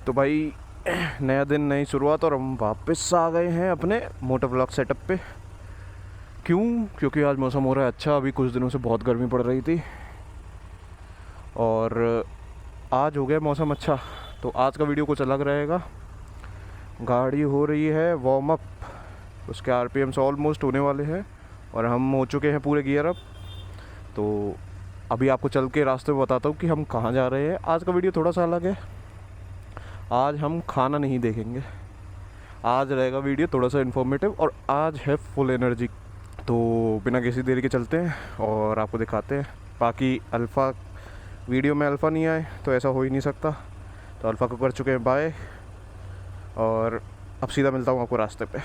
तो भाई नया दिन नई शुरुआत और हम वापस आ गए हैं अपने मोटर व्लॉग सेटअप पे। क्योंकि आज मौसम हो रहा है अच्छा। अभी कुछ दिनों से बहुत गर्मी पड़ रही थी और आज हो गया मौसम अच्छा, तो आज का वीडियो कुछ अलग रहेगा। गाड़ी हो रही है वार्म अप, उसके आरपीएम्स ऑलमोस्ट होने वाले हैं और हम हो चुके हैं पूरे गियर अप। तो अभी आपको चल के रास्ते में बताता हूँ कि हम कहाँ जा रहे हैं। आज का वीडियो थोड़ा सा अलग है। आज हम खाना नहीं देखेंगे, आज रहेगा वीडियो थोड़ा सा इन्फॉर्मेटिव और आज है फुल एनर्जी। तो बिना किसी देरी के चलते हैं और आपको दिखाते हैं। बाकी अल्फ़ा वीडियो में अल्फ़ा नहीं आए तो ऐसा हो ही नहीं सकता, तो अल्फ़ा को कर चुके हैं बाय और अब सीधा मिलता हूँ आपको रास्ते पे।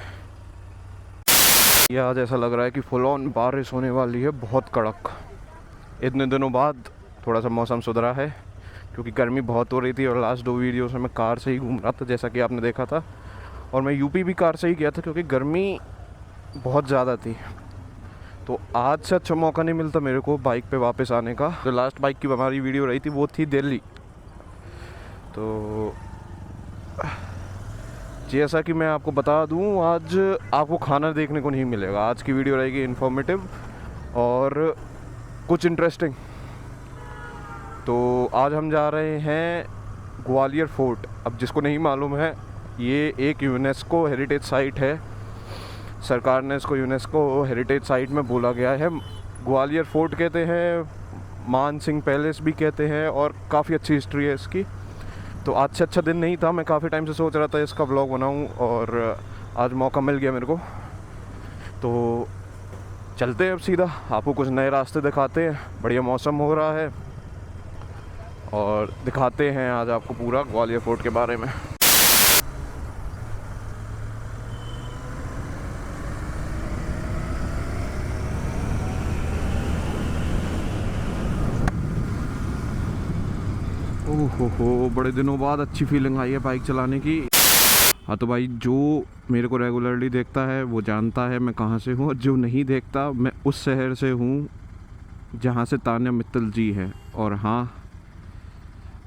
ये आज ऐसा लग रहा है कि फुल ऑन बारिश होने वाली है, बहुत कड़क। इतने दिनों बाद थोड़ा सा मौसम सुधरा है क्योंकि गर्मी बहुत हो रही थी और लास्ट 2 वीडियोस में मैं कार से ही घूम रहा था जैसा कि आपने देखा था, और मैं यूपी भी कार से ही गया था क्योंकि गर्मी बहुत ज़्यादा थी। तो आज से अच्छा मौका नहीं मिलता मेरे को बाइक पे वापस आने का। जो लास्ट बाइक की हमारी वीडियो रही थी वो थी दिल्ली। तो जैसा कि मैं आपको बता दूं, आज आपको खाना देखने को नहीं मिलेगा। आज की वीडियो रहेगी इन्फॉर्मेटिव और कुछ इंटरेस्टिंग। तो आज हम जा रहे हैं ग्वालियर फोर्ट। अब जिसको नहीं मालूम है, ये एक यूनेस्को हेरिटेज साइट है। सरकार ने इसको यूनेस्को हेरिटेज साइट में बोला गया है। ग्वालियर फोर्ट कहते हैं, मान सिंह पैलेस भी कहते हैं और काफ़ी अच्छी हिस्ट्री है इसकी। तो आज से अच्छा दिन नहीं था, मैं काफ़ी टाइम से सोच रहा था इसका व्लॉग बनाऊं और आज मौका मिल गया मेरे को। तो चलते हैं अब सीधा, आपको कुछ नए रास्ते दिखाते हैं। बढ़िया मौसम हो रहा है और दिखाते हैं आज आपको पूरा ग्वालियर फोर्ट के बारे में। ओहो, बड़े दिनों बाद अच्छी फीलिंग आई है बाइक चलाने की। हाँ तो भाई, जो मेरे को रेगुलरली देखता है वो जानता है मैं कहाँ से हूँ, और जो नहीं देखता मैं उस शहर से हूँ जहाँ से तान्या मित्तल जी है। और हाँ,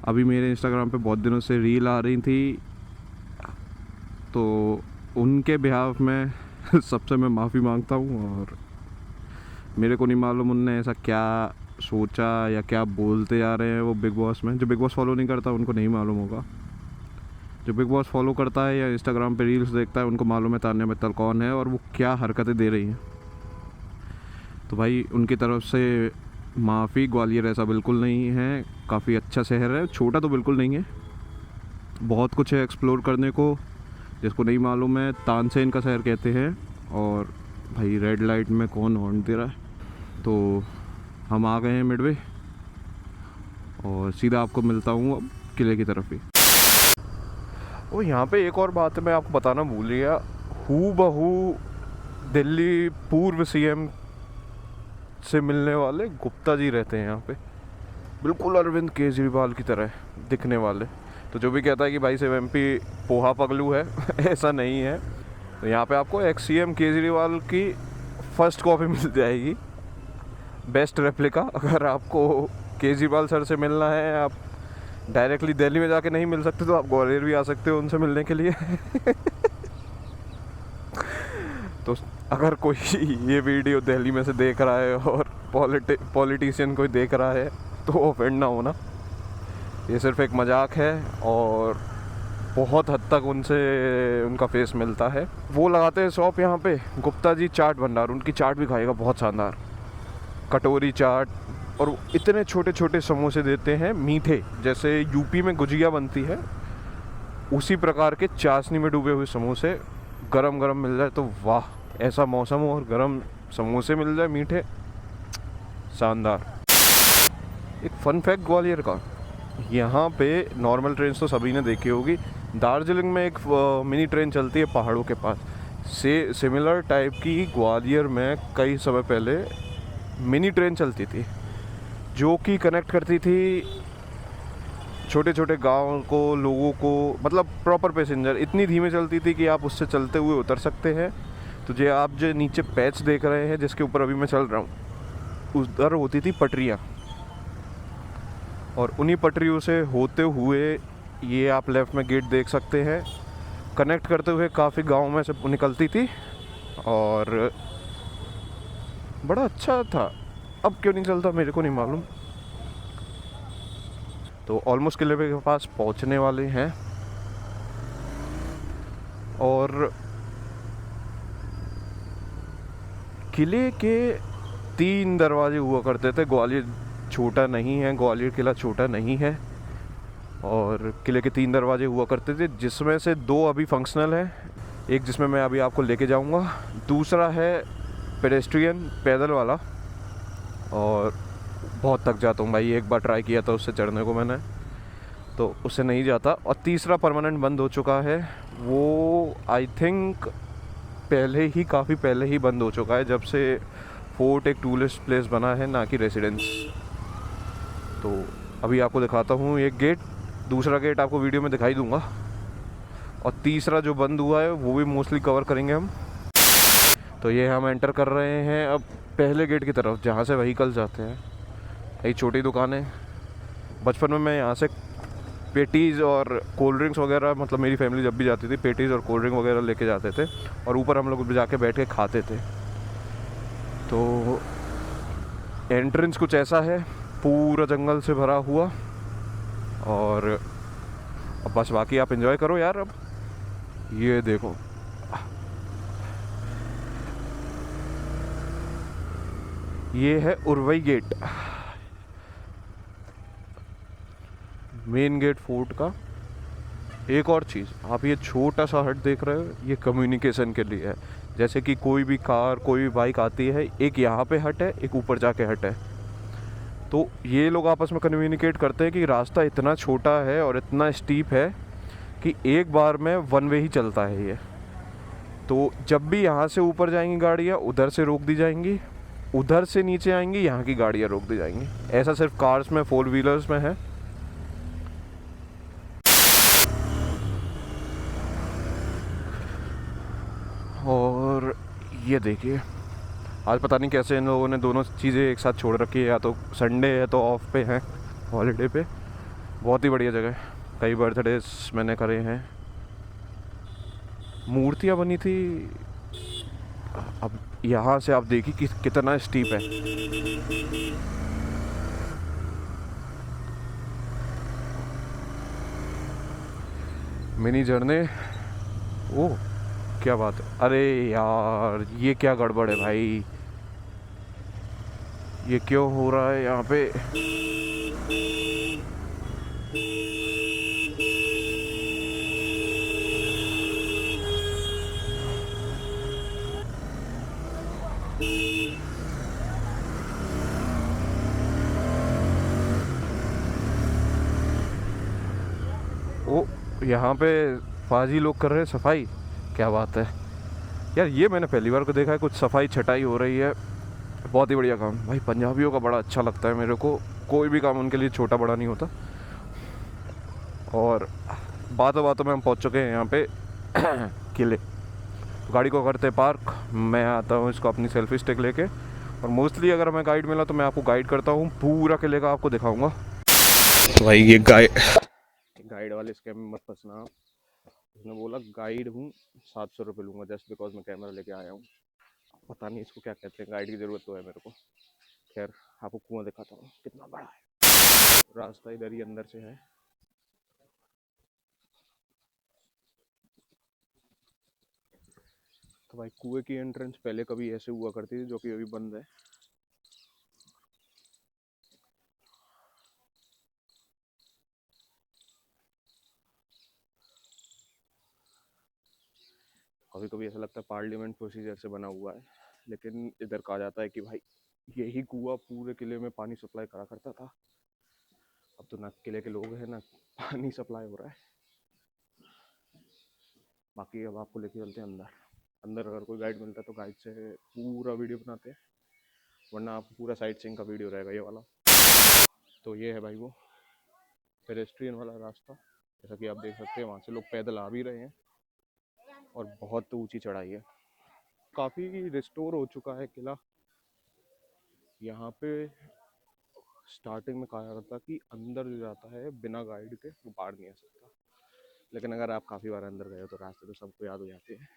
अभी मेरे इंस्टाग्राम पे बहुत दिनों से रील आ रही थी, तो उनके बिहाफ में सबसे मैं माफ़ी मांगता हूँ। और मेरे को नहीं मालूम उनने ऐसा क्या सोचा या क्या बोलते जा रहे हैं वो बिग बॉस में। जो बिग बॉस फॉलो नहीं करता उनको नहीं मालूम होगा, जो बिग बॉस फॉलो करता है या इंस्टाग्राम पे रील्स देखता है उनको मालूम है तान्या मित्तल कौन है और वो क्या हरकतें दे रही हैं। तो भाई उनकी तरफ से माफ़ी। ग्वालियर ऐसा बिल्कुल नहीं है, काफ़ी अच्छा शहर है। छोटा तो बिल्कुल नहीं है, बहुत कुछ है एक्सप्लोर करने को। जिसको नहीं मालूम है, तानसेन का शहर कहते हैं। और भाई रेड लाइट में कौन हॉर्न दे रहा है। तो हम आ गए हैं मिडवे और सीधा आपको मिलता हूँ अब किले की तरफ ही। ओ, यहाँ पे एक और बात है मैं आपको बताना भूल गया। हूबहू दिल्ली पूर्व सीएम से मिलने वाले गुप्ता जी रहते हैं यहाँ पे, बिल्कुल अरविंद केजरीवाल की तरह दिखने वाले। तो जो भी कहता है कि भाई साहब एमपी पोहा पगलू है ऐसा नहीं है। तो यहाँ पे आपको एक्स सीएम केजरीवाल की फर्स्ट कॉपी मिल जाएगी, बेस्ट रेप्लिका। अगर आपको केजरीवाल सर से मिलना है, आप डायरेक्टली दिल्ली में जाके नहीं मिल सकते तो आप ग्वालियर भी आ सकते हो उनसे मिलने के लिए तो अगर कोई ये वीडियो दिल्ली में से देख रहा है और पॉलिटिशियन कोई देख रहा है तो ऑफेंड ना होना, ये सिर्फ एक मजाक है। और बहुत हद तक उनसे उनका फेस मिलता है। वो लगाते हैं शॉप यहाँ पे गुप्ता जी चाट भंडार। उनकी चाट भी खाएगा बहुत शानदार, कटोरी चाट। और इतने छोटे छोटे समोसे देते हैं मीठे, जैसे यूपी में गुजिया बनती है उसी प्रकार के चाशनी में डूबे हुए समोसे गरम गरम मिल जाए तो वाह। ऐसा मौसम हो और गरम समोसे मिल जाए मीठे, शानदार। एक फन फैक्ट ग्वालियर का, यहाँ पे नॉर्मल ट्रेन तो सभी ने देखी होगी, दार्जिलिंग में एक मिनी ट्रेन चलती है पहाड़ों के पास से। सिमिलर टाइप की ग्वालियर में कई समय पहले मिनी ट्रेन चलती थी जो कि कनेक्ट करती थी छोटे छोटे गांव को, लोगों को, मतलब प्रॉपर पैसेंजर। इतनी धीमे चलती थी कि आप उससे चलते हुए उतर सकते हैं। तो जो आप जो नीचे पैच देख रहे हैं जिसके ऊपर अभी मैं चल रहा हूँ, उधर होती थी पटरियाँ और उन्हीं पटरियों से होते हुए ये आप लेफ़्ट में गेट देख सकते हैं, कनेक्ट करते हुए काफ़ी गांव में से निकलती थी और बड़ा अच्छा था। अब क्यों नहीं चलता मेरे को नहीं मालूम। तो ऑलमोस्ट किले के पास पहुंचने वाले हैं और किले के 3 दरवाजे हुआ करते थे। ग्वालियर छोटा नहीं है, ग्वालियर किला छोटा नहीं है। और किले के 3 दरवाजे हुआ करते थे, जिसमें से 2 अभी फंक्शनल हैं। एक जिसमें मैं अभी आपको लेके जाऊंगा, दूसरा है पेडेस्ट्रियन पैदल वाला। और बहुत थक जाता हूँ भाई, एक बार ट्राई किया था उससे चढ़ने को मैंने, तो उससे नहीं जाता। और तीसरा परमानेंट बंद हो चुका है, वो आई थिंक पहले ही, काफ़ी पहले ही बंद हो चुका है, जब से फोर्ट एक टूरिस्ट प्लेस बना है, ना कि रेसिडेंस। तो अभी आपको दिखाता हूँ एक गेट, दूसरा गेट आपको वीडियो में दिखाई दूंगा, और तीसरा जो बंद हुआ है वो भी मोस्टली कवर करेंगे हम। तो ये हम एंटर कर रहे हैं अब पहले गेट की तरफ, जहाँ से व्हीकल जाते हैं। एक छोटी दुकान है। बचपन में मैं यहाँ से पेटीज़ और कोल्ड ड्रिंक्स वगैरह, मतलब मेरी फैमिली जब भी जाती थी पेटीज़ और कोल्ड ड्रिंक वगैरह लेके जाते थे, और ऊपर हम लोग जाके बैठ के खाते थे। तो एंट्रेंस कुछ ऐसा है, पूरा जंगल से भरा हुआ। और अब बस बाकी आप एंजॉय करो यार। अब ये देखो, ये है उर्वई गेट, मेन गेट फोर्ट का। एक और चीज़, आप ये छोटा सा हट देख रहे हो, ये कम्युनिकेशन के लिए है। जैसे कि कोई भी कार, कोई भी बाइक आती है, एक यहाँ पे हट है, एक ऊपर जाके हट है। तो ये लोग आपस में कम्युनिकेट करते हैं कि रास्ता इतना छोटा है और इतना स्टीप है कि एक बार में वन वे ही चलता है ये। तो जब भी यहाँ से ऊपर जाएंगी गाड़ियाँ, उधर से रोक दी जाएंगी, उधर से नीचे आएंगी, यहाँ की गाड़ियाँ रोक दी जाएंगी। ऐसा सिर्फ कार्स में, 4 व्हीलर्स में है। और ये देखिए, आज पता नहीं कैसे इन लोगों ने दोनों चीज़ें एक साथ छोड़ रखी है, या तो संडे है तो ऑफ पे हैं, हॉलीडे पे। बहुत ही बढ़िया जगह है, कई बर्थडेज मैंने करे हैं। मूर्तियाँ बनी थी। अब यहाँ से आप देखिए कि कितना स्टीप है। मिनी झरने, ओह क्या बात है। अरे यार ये क्या गड़बड़ है भाई, ये क्यों हो रहा है यहाँ पे। ओ, यहाँ पे फाजी लोग कर रहे हैं सफाई, क्या बात है यार। ये मैंने पहली बार को देखा है, कुछ सफाई छटाई हो रही है। बहुत ही बढ़िया काम भाई, पंजाबियों का बड़ा अच्छा लगता है मेरे को। कोई भी काम उनके लिए छोटा बड़ा नहीं होता। और बातों बातों में हम पहुंच चुके हैं यहाँ पे किले। गाड़ी को करते पार्क, मैं आता हूँ इसको अपनी सेल्फी स्टिक लेके। और मोस्टली अगर हमें गाइड मिला तो मैं आपको गाइड करता हूँ, पूरा किले का आपको दिखाऊंगा। तो भाई ये गाइड वाले स्कैम में मत फंसना आप। उसने बोला गाइड हूँ, 700 रुपये लूँगा जस्ट बिकॉज मैं कैमरा लेके आया हूँ। पता नहीं इसको क्या कहते हैं, गाइड की ज़रूरत तो है मेरे को। खैर आपको कुआं दिखाता हूँ कितना बड़ा है। रास्ता इधर ही अंदर से है। तो भाई कुएं की एंट्रेंस पहले कभी ऐसे हुआ करती थी, जो कि अभी बंद है। कभी कभी ऐसा लगता है पार्लियामेंट प्रोसीजर से बना हुआ है। लेकिन इधर कहा जाता है कि भाई यही कुआं पूरे किले में पानी सप्लाई करा करता था। अब तो ना किले के लोग हैं ना पानी सप्लाई हो रहा है। बाकी अब आपको लेके चलते हैं अंदर। अंदर अगर कोई गाइड मिलता है तो गाइड से पूरा वीडियो बनाते हैं, वरना आपको पूरा साइट सीइंग का वीडियो रहेगा ये वाला। तो ये है भाई वो पेडेस्ट्रियन वाला रास्ता, जैसा कि आप देख सकते हैं। वहाँ से लोग पैदल आ भी रहे हैं और बहुत ऊंची चढ़ाई है। काफ़ी रिस्टोर हो चुका है किला। यहाँ पे स्टार्टिंग में कहा जाता था कि अंदर जो जाता है बिना गाइड के वो बाहर नहीं आ सकता। लेकिन अगर आप काफ़ी बार अंदर गए हो तो रास्ते तो सबको याद हो जाते हैं।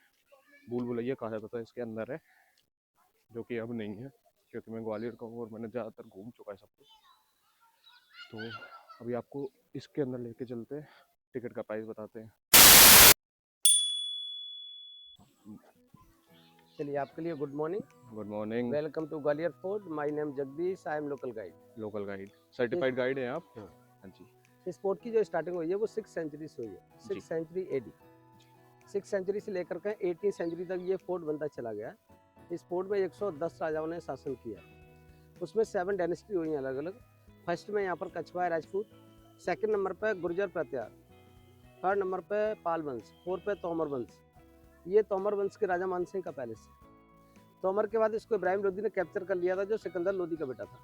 भूल भुलैया कहा जाता था इसके अंदर है, जो कि अब नहीं है, क्योंकि मैं ग्वालियर का हूँ और मैंने ज़्यादातर घूम चुका है सब कुछ। तो अभी आपको इसके अंदर लेके चलते हैं, टिकट का प्राइस बताते हैं। चलिए, आपके लिए good morning, good morning. Welcome to Gwalior fort. My name Jagdish, I am local guide. Local guide, certified guide हैं आप? हाँ। हाँ जी। इस फोर्ट की जो स्टार्टिंग हुई है वो 6th सेंचुरी से हुई है, जी। 6th century AD. 6th century से लेकर के 18th सेंचुरी तक ये फोर्ट बनता चला गया। इस फोर्ट में 110 राजाओं ने शासन किया। उसमें 7 डायनेस्टी हुई हैं अलग अलग। फर्स्ट में यहाँ पर कछवाहा राजपूत, सेकंड नंबर पे गुर्जर प्रत्यार, थर्ड नंबर पे पाल वंश, फोर्थ पे तोमर वंश। ये तोमर वंश के राजा मानसिंह का पैलेस है। तोमर के बाद इसको इब्राहिम लोदी ने कैप्चर कर लिया था, जो सिकंदर लोदी का बेटा था।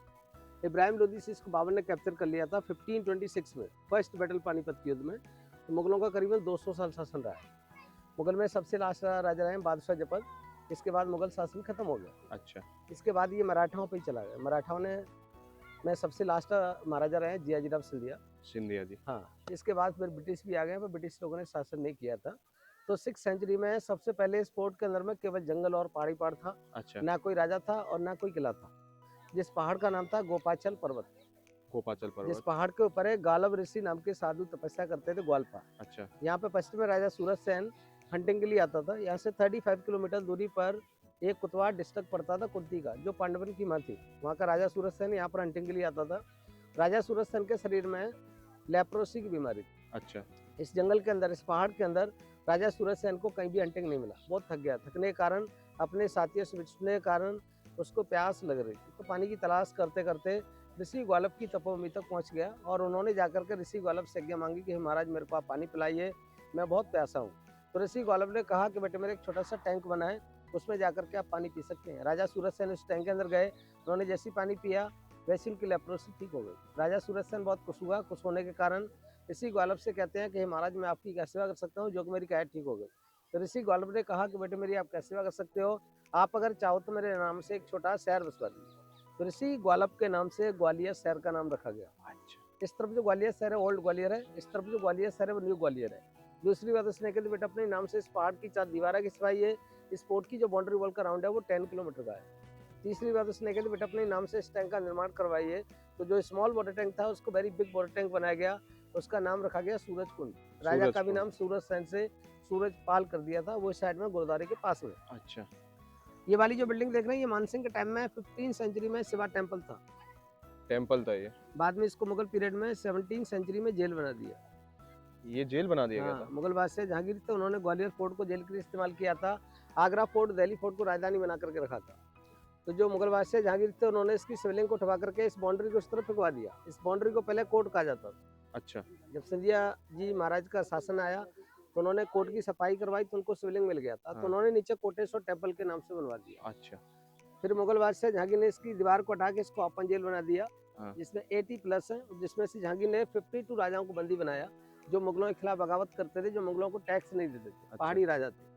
इब्राहिम लोदी से इसको बाबर ने कैप्चर कर लिया था 1526 में, फर्स्ट बैटल पानीपत के युद्ध में। तो मुगलों का करीबन 200 साल शासन रहा है। मुगल में सबसे लास्ट राजा रहे बादशाह जफर। इसके बाद मुगल शासन खत्म हो गया। अच्छा। इसके बाद ये मराठाओं पे ही चला गया। मराठाओं ने में सबसे लास्ट महाराजा रहे जियाजीराव सिंधिया। सिंधिया जी। हाँ, इसके बाद फिर ब्रिटिश भी आ गए, पर ब्रिटिश लोगों ने शासन नहीं किया था। तो 6th सेंचुरी में सबसे पहले इस फोर्ट के अंदर में केवल जंगल और पहाड़ी पहाड़ था। अच्छा। ना कोई राजा था और ना कोई किला था। जिस पहाड़ का नाम था गोपाचल पर्वत। गोपाचल जिस पर्वत। पहाड़ के ऊपर है गालव ऋषि नाम के साधु तपस्या करते थे, ग्वालपा। अच्छा। यहाँ पे पश्चिम में राजा सूरज सेन हंटिंग के लिए आता था। यहाँ से 35 किलोमीटर दूरी पर एक कुतवाड़ डिस्ट्रिक्ट पड़ता था कुंती का, जो पांडवन की माँ थी। वहाँ का राजा सूरज सेन यहाँ पर हंटिंग के लिए आता था। राजा सूरज सेन के शरीर में लेप्रोसी की बीमारी थी। अच्छा। इस जंगल के अंदर, इस पहाड़ के अंदर राजा सूरज सेन को कहीं भी हंटिंग नहीं मिला। बहुत थक गया। थकने के कारण, अपने साथियों से बिछड़ने के कारण उसको प्यास लग रही थी। तो पानी की तलाश करते करते ऋषि ग्वालप की तपोभूमि तक पहुंच गया और उन्होंने जाकर के ऋषि ग्वालप से आज्ञा मांगी कि महाराज मेरे को आप पानी पिलाइए, मैं बहुत प्यासा हूँ। तो ऋषि ग्वालप ने कहा कि बेटे मेरे एक छोटा सा टैंक बना है, उसमें जाकर के आप पानी पी सकते हैं। राजा सूरज सेन उस टैंक के अंदर गए। उन्होंने जैसे ही पानी पिया वैसे उनकी लेप्रोसी ठीक हो गई। राजा सूरज सेन बहुत खुश हुआ। खुश होने के कारण ऋषि ग्वालप से कहते हैं कि महाराज मैं आपकी क्या सेवा कर सकता हूँ, जो कि मेरी काया ठीक हो गई। तो ऋषि ग्वालप ने कहा कि बेटे मेरी आप क्या सेवा कर सकते हो, आप अगर चाहो तो मेरे नाम से एक छोटा शहर बसवा दीजिए। तो ऋषि ग्वालप के नाम से ग्वालियर शहर का नाम रखा गया। अच्छा। इस तरफ जो ग्वालियर शहर है ओल्ड ग्वालियर है, इस तरफ जो ग्वालियर शहर है वो न्यू ग्वालियर है। दूसरी बात उसने कही बेटा अपने नाम से इस पहाड़ की 4 दीवारें खिंचवाइए। इस फोर्ट की जो बाउंड्री वॉल का राउंड है वो 10 किलोमीटर का है। तीसरी बात उसने कही बेटा अपने नाम से इस टैंक का निर्माण करवाइए। तो जो स्मॉल वाटर टैंक था उसको वेरी बिग वाटर टैंक बनाया गया। उसका नाम रखा गया सूरज कुंड। राजा का भी नाम सूरज सेन से सूरज पाल कर दिया था। वो साइड में गुरुद्वारे के पास में। अच्छा। ये वाली जो बिल्डिंग देख रहे हैं ये मानसिंह के टाइम में 15th सेंचुरी में शिवा टेम्पल था। टेम्पल था ये? बाद में इसको मुगल पीरियड में 17th सेंचुरी में जेल बना दिया। ये जेल बना दिया गया था? मुगल बादशाह जहांगीर थे, उन्होंने ग्वालियर फोर्ट को जेल के लिए इस्तेमाल किया था। आगरा फोर्ट, दिल्ली फोर्ट को राजधानी बना करके रखा था। तो जो मुगल बादशाह जहांगीर थे उन्होंने इसकी शिवलिंग को उठवा करके इस बाउंड्री को इस तरफ फेंकवा दिया। इस बाउंड्री को पहले कोर्ट कहा जाता था। अच्छा। जब सिंधिया जी महाराज का शासन आया तो उन्होंने कोर्ट की सफाई करवाई तो उनको शिवलिंग मिल गया था। तो उन्होंने नीचे कोटेश्वर टेम्पल के नाम से बनवा दिया। अच्छा। फिर मुगल बादशाह जहांगीर ने इसकी दीवार को हटा के इसको ओपन जेल बना दिया, जिसमें 80+ है। जिसमें से जहांगीर ने 52 राजाओं को बंदी बनाया, जो मुगलों के खिलाफ बगावत करते थे, जो मुगलों को टैक्स नहीं देते थे। अच्छा। पहाड़ी राजा थे,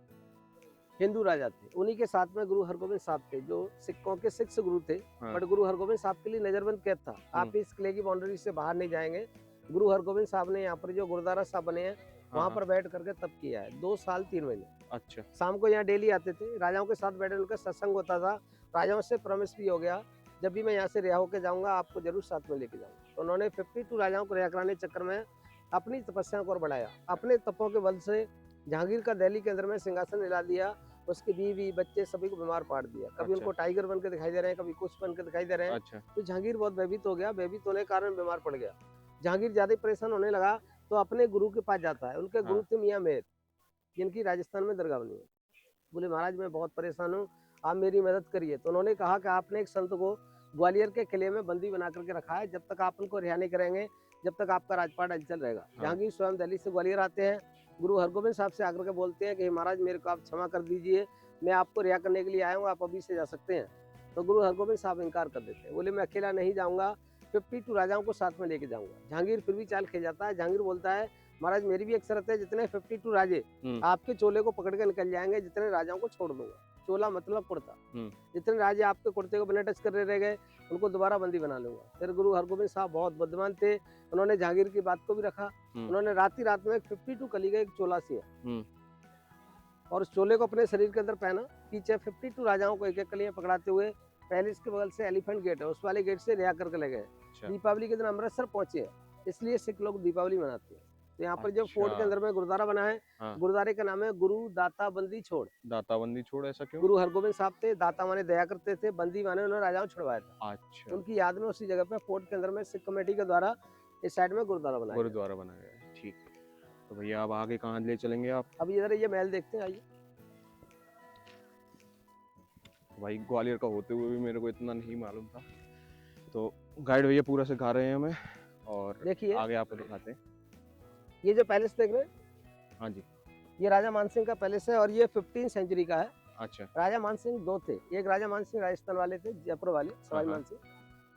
हिंदू राजा थे। उन्हीं के साथ में गुरु हरगोबिंद साहब थे, जो सिखों के 6 गुरु थे। बट गुरु हरगोबिंद साहब के लिए नजरबंद कैद था, आप इस किले की बाउंड्री से बाहर नहीं जाएंगे। गुरु हरगोबिंद साहब ने यहाँ पर जो गुरुद्वारा साहब बने हैं वहाँ पर बैठ करके तप किया है 2 साल 3 महीने। अच्छा। शाम को यहाँ डेली आते थे, राजाओं के साथ बैठे उनका सत्संग होता था। राजाओं से प्रॉमिस भी हो गया, जब भी मैं यहाँ से रिहा होकर जाऊँगा आपको जरूर साथ में लेके जाऊँगा। तो उन्होंने 52 राजाओं को रिहा कराने चक्कर में अपनी तपस्या को और बढ़ाया। अपने तपों के बल से जहांगीर का दिल्ली के अंदर में सिंहासन हिला दिया। उसकी बीवी बच्चे सभी को बीमार पाड़ दिया। कभी उनको टाइगर बन के दिखाई दे रहे हैं, कभी कुछ बन के दिखाई दे रहे हैं। अच्छा। तो जहांगीर बहुत भयभीत हो गया। भयभीत होने के कारण बीमार पड़ गया। जहांगीर ज्यादा परेशान होने लगा तो अपने गुरु के पास जाता है। उनके गुरु थे मियाँ मेर, जिनकी राजस्थान में दरगाह बनी है। बोले महाराज मैं बहुत परेशान हूँ, आप मेरी मदद करिए। तो उन्होंने कहा कि आपने एक संत को ग्वालियर के किले में बंदी बना करके रखा है, जब तक आप उनको रिहा नहीं करेंगे जब तक आपका राजपाट अचल रहेगा। जहांगीर स्वयं दिल्ली से ग्वालियर आते हैं, गुरु हरगोबिंद साहब से आकर के बोलते हैं कि महाराज मेरे को आप क्षमा कर दीजिए, मैं आपको रिहा करने के लिए आया हूँ, आप अभी से जा सकते हैं। तो गुरु हरगोबिंद साहब इनकार कर देते हैं, बोले मैं अकेला नहीं जाऊँगा, 52 राजाओं को साथ में लेके जाऊँगा। जहांगीर फिर भी चाल खेल जाता है। जहांगीर बोलता है महाराज मेरी भी एक शर्त है, जितने 52 राजे आपके चोले को पकड़ के निकल जाएंगे, जितने राजाओं को छोड़ दूंगा। चोला मतलब कुर्ता। जितने राजे आपके कुर्ते को बिना टच कर रह गए उनको दोबारा बंदी बना लूंगा। फिर गुरु हरगोबिंद साहब बहुत बुद्धिमान थे, उन्होंने जहांगीर की बात को भी रखा। उन्होंने रात ही रात में 52 कली का एक चोला सिया और उस चोले को अपने शरीर के अंदर पहना। पीछे 52 राजाओं को एक एक कली में पकड़ाते हुए पैलेस के बगल से एलिफेंट गेट है, उस वाले गेट से रिहा करके ले गए। दीपावली के दिन अमृतसर पहुंचे हैं, इसलिए सिख लोग दीपावली मनाते हैं। तो यहाँ पर जो फोर्ट के अंदर में गुरुद्वारा बना है, गुरुद्वारे का नाम है गुरु दाता बंदी छोड़। दाता बंदी छोड़, ऐसा क्यों? गुरु हरगोबिंद साहब थे, दाता माने दया करते थे, बंदी माने उन्होंने राजाओं छुड़वाया था। अच्छा, उनकी याद में उसी जगह पे फोर्ट के अंदर में सिख कमेटी के द्वारा इस साइड में गुरुद्वारा बनाया गया है। ठीक है, तो भैया अब आगे कहाँ ले चलेंगे आप? अब इधर ये महल देखते हैं, आइए। भाई ग्वालियर का होते हुए भी मेरे को इतना नहीं मालूम था, तो गाइड भैया पूरा सिखा रहे हैं हमें और देखिए आगे आपको दिखाते हैं। ये जो पैलेस देख रहे हैं, हाँ जी, ये राजा मानसिंह का पैलेस है और ये 15 सेंचुरी का है। अच्छा, राजा मानसिंह दो थे, एक राजा मानसिंह राजस्थान वाले थे, जयपुर वाले सवाई मानसिंह,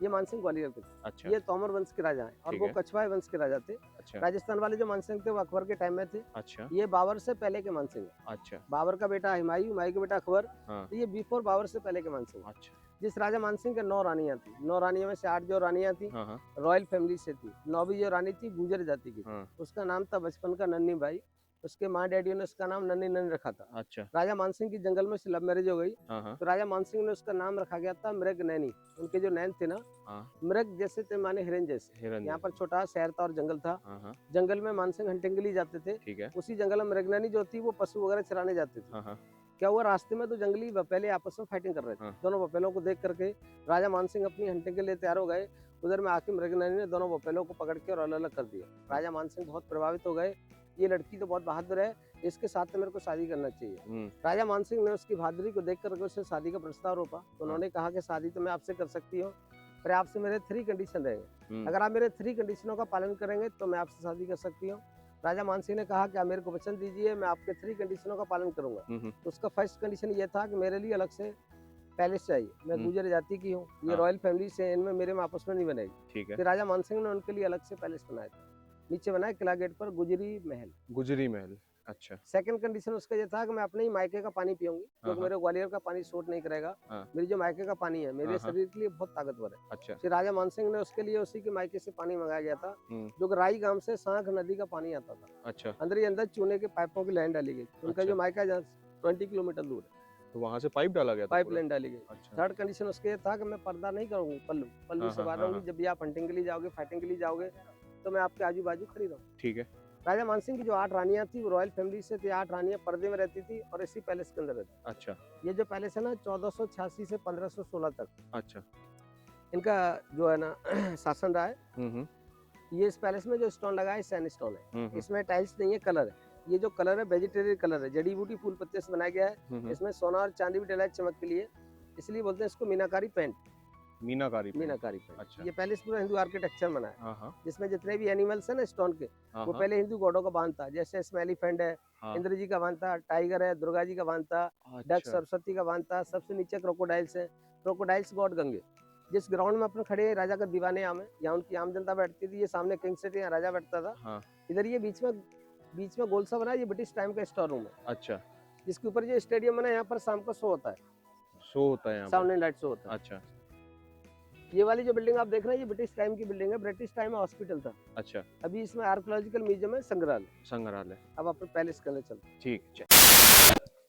ये मानसिंह ग्वालियर के थे। अच्छा, ये तोमर वंश के राजा हैं और वो कछवाए वंश के राजा थे। अच्छा, राजस्थान वाले जो मानसिंह थे वो अकबर के टाइम में थे। अच्छा, ये बाबर से पहले के मानसिंह हैं। अच्छा, बाबर का बेटा हुमायूं, हुमायूं का बेटा अकबर, हाँ, तो ये बिफोर बाबर से पहले के मानसिंह। अच्छा, जिस राजा मानसिंह के 9 रानियां थी, 9 रानियों में से 8 जो रानियां थी हाँ, हाँ, रॉयल फैमिली से थी, 9वीं जो रानी थी गुजर जाति की, हाँ, उसका नाम था बचपन का नन्ही बाई। उसके माँ डैडी ने उसका नाम नन्ही नन्ही रखा था। अच्छा, राजा मानसिंह की जंगल में से लव मैरिज हो गई, हाँ, हाँ, तो राजा मानसिंह ने उसका नाम रखा गया था मृग नैनी। उनके जो नैन थे ना, हाँ, मृग जैसे थे माने हिरन जैसे। हिरन यहाँ पर छोटा शहर था और जंगल था। हाँ, हाँ, जंगल में मानसिंह हंटिंग के लिए जाते थे। ठीक है, उसी जंगल में मृगनैनी जो थी वो पशु वगैरह चराने जाते थे। हाँ, हाँ, क्या हुआ, रास्ते में तो जंगली बफेले आपस में फाइटिंग कर रहे थे। हाँ। दोनों बफेलों को देख करके राजा मानसिंह अपनी हंटिंग के लिए तैयार हो गए। उधर में आके मृगनैनी ने दोनों बफेलों को पकड़ के और अलग अलग कर दिया। राजा मानसिंह बहुत प्रभावित हो गए, ये लड़की तो बहुत बहादुर है, इसके साथ तो मेरे को शादी करना चाहिए। राजा मानसिंह ने उसकी बहादुरी को देख करके उससे शादी का प्रस्ताव रोपा। तो उन्होंने कहा कि शादी तो मैं आपसे कर सकती हूँ, पर आपसे मेरे 3 कंडीशन रहेंगे। अगर आप मेरे 3 कंडीशनों का पालन करेंगे तो मैं आपसे शादी कर सकती हूँ। राजा मानसिंह ने कहा कि आप मेरे को वचन दीजिए, मैं आपके 3 कंडीशनों का पालन करूंगा। तो उसका फर्स्ट कंडीशन ये था कि मेरे लिए अलग से पैलेस चाहिए। मैं गुजर जाति की हूँ, ये रॉयल फैमिली से, इनमें मेरे में आपस में नहीं बनेगी। ठीक है, फिर राजा मानसिंह ने उनके लिए अलग से पैलेस बनाया था। नीचे बनाया किला गेट पर गुजरी महल। गुजरी महल, अच्छा, सेकंड कंडीशन उसका ये था कि मैं अपने ही मायके का पानी पीऊंगी, क्योंकि मेरे ग्वालियर का पानी सूट नहीं करेगा। मेरी जो मायके का पानी है मेरे शरीर के लिए बहुत ताकतवर है। अच्छा, फिर राजा मानसिंह ने उसके लिए उसी के मायके से पानी मंगाया गया था, जो राई गांव से सांख नदी का पानी आता था। अच्छा, अंदर ही अंदर चूने के पाइपों की लाइन डाली गई। उनका जो मायका 20 किलोमीटर दूर है, तो वहां से पाइप डाला गया था, पाइप लाइन डाली गई। अच्छा, थर्ड कंडीशन उसके था कि मैं पर्दा नहीं करूंगी, पल्लू से बाहर रहूंगी। जब भी आप हंटिंग के लिए जाओगे, फाइटिंग के लिए जाओगे, तो मैं आपके आजू बाजू खड़ी रहूँ। ठीक है, राजा मानसिंह की जो 8 रानियां थी वो रॉयल फैमिली से थी। 8 रानियां पर्दे में रहती थी और इसी पैलेस के अंदर रहती। अच्छा, ये जो पैलेस है ना 1486 से 1516 तक अच्छा, इनका जो है ना शासन रहा है। ये इस पैलेस में जो स्टोन लगा है सैंड स्टोन है, इसमें टाइल्स नहीं है, कलर है। ये जो कलर है वेजिटेरियन कलर है, जड़ी बूटी फूल पत्ते से बनाया गया है। इसमें सोना और चांदी भी डला है चमक के लिए, इसलिए बोलते हैं इसको मीनाकारी पेंट। मीनाकारी पेंट। अच्छा, ये पैलेस पूरा हिंदू आर्किटेक्चर बना है, हाँ, जिसमें जितने भी एनिमल्स है ना स्टोन के, वो पहले हिंदू गॉडों का बांध था। जैसे इसमें एलिफेंट है, इंद्र जी का बांध था, टाइगर है, दुर्गा जी का बांध था, डक सरस्वती का बांध था, सबसे नीचे क्रोकोडाइल्स है, क्रोकोडाइल्स गॉड गंगे। जिस ग्राउंड में अपन खड़े राजा का दीवाने आम है, यहाँ उनकी आम जनता बैठती थी। ये सामने किंग सिटी, यहाँ राजा बैठता था। इधर ये बीच में गोल सा बना है, ये ब्रिटिश टाइम का स्टोर रूम है। अच्छा, जिसके ऊपर जो स्टेडियम बना है, यहाँ पर शाम को शो होता है, साउंड एंड लाइट शो होता है। अच्छा, ये वाली जो बिल्डिंग आप देख रहे हैं, ये ब्रिटिश टाइम की बिल्डिंग है। ब्रिटिश टाइम में हॉस्पिटल था। अच्छा, अभी इसमें आर्कियोलॉजिकल म्यूजियम है, संग्रहालय। अब अपन पैलेस के अंदर चलते हैं। ठीक,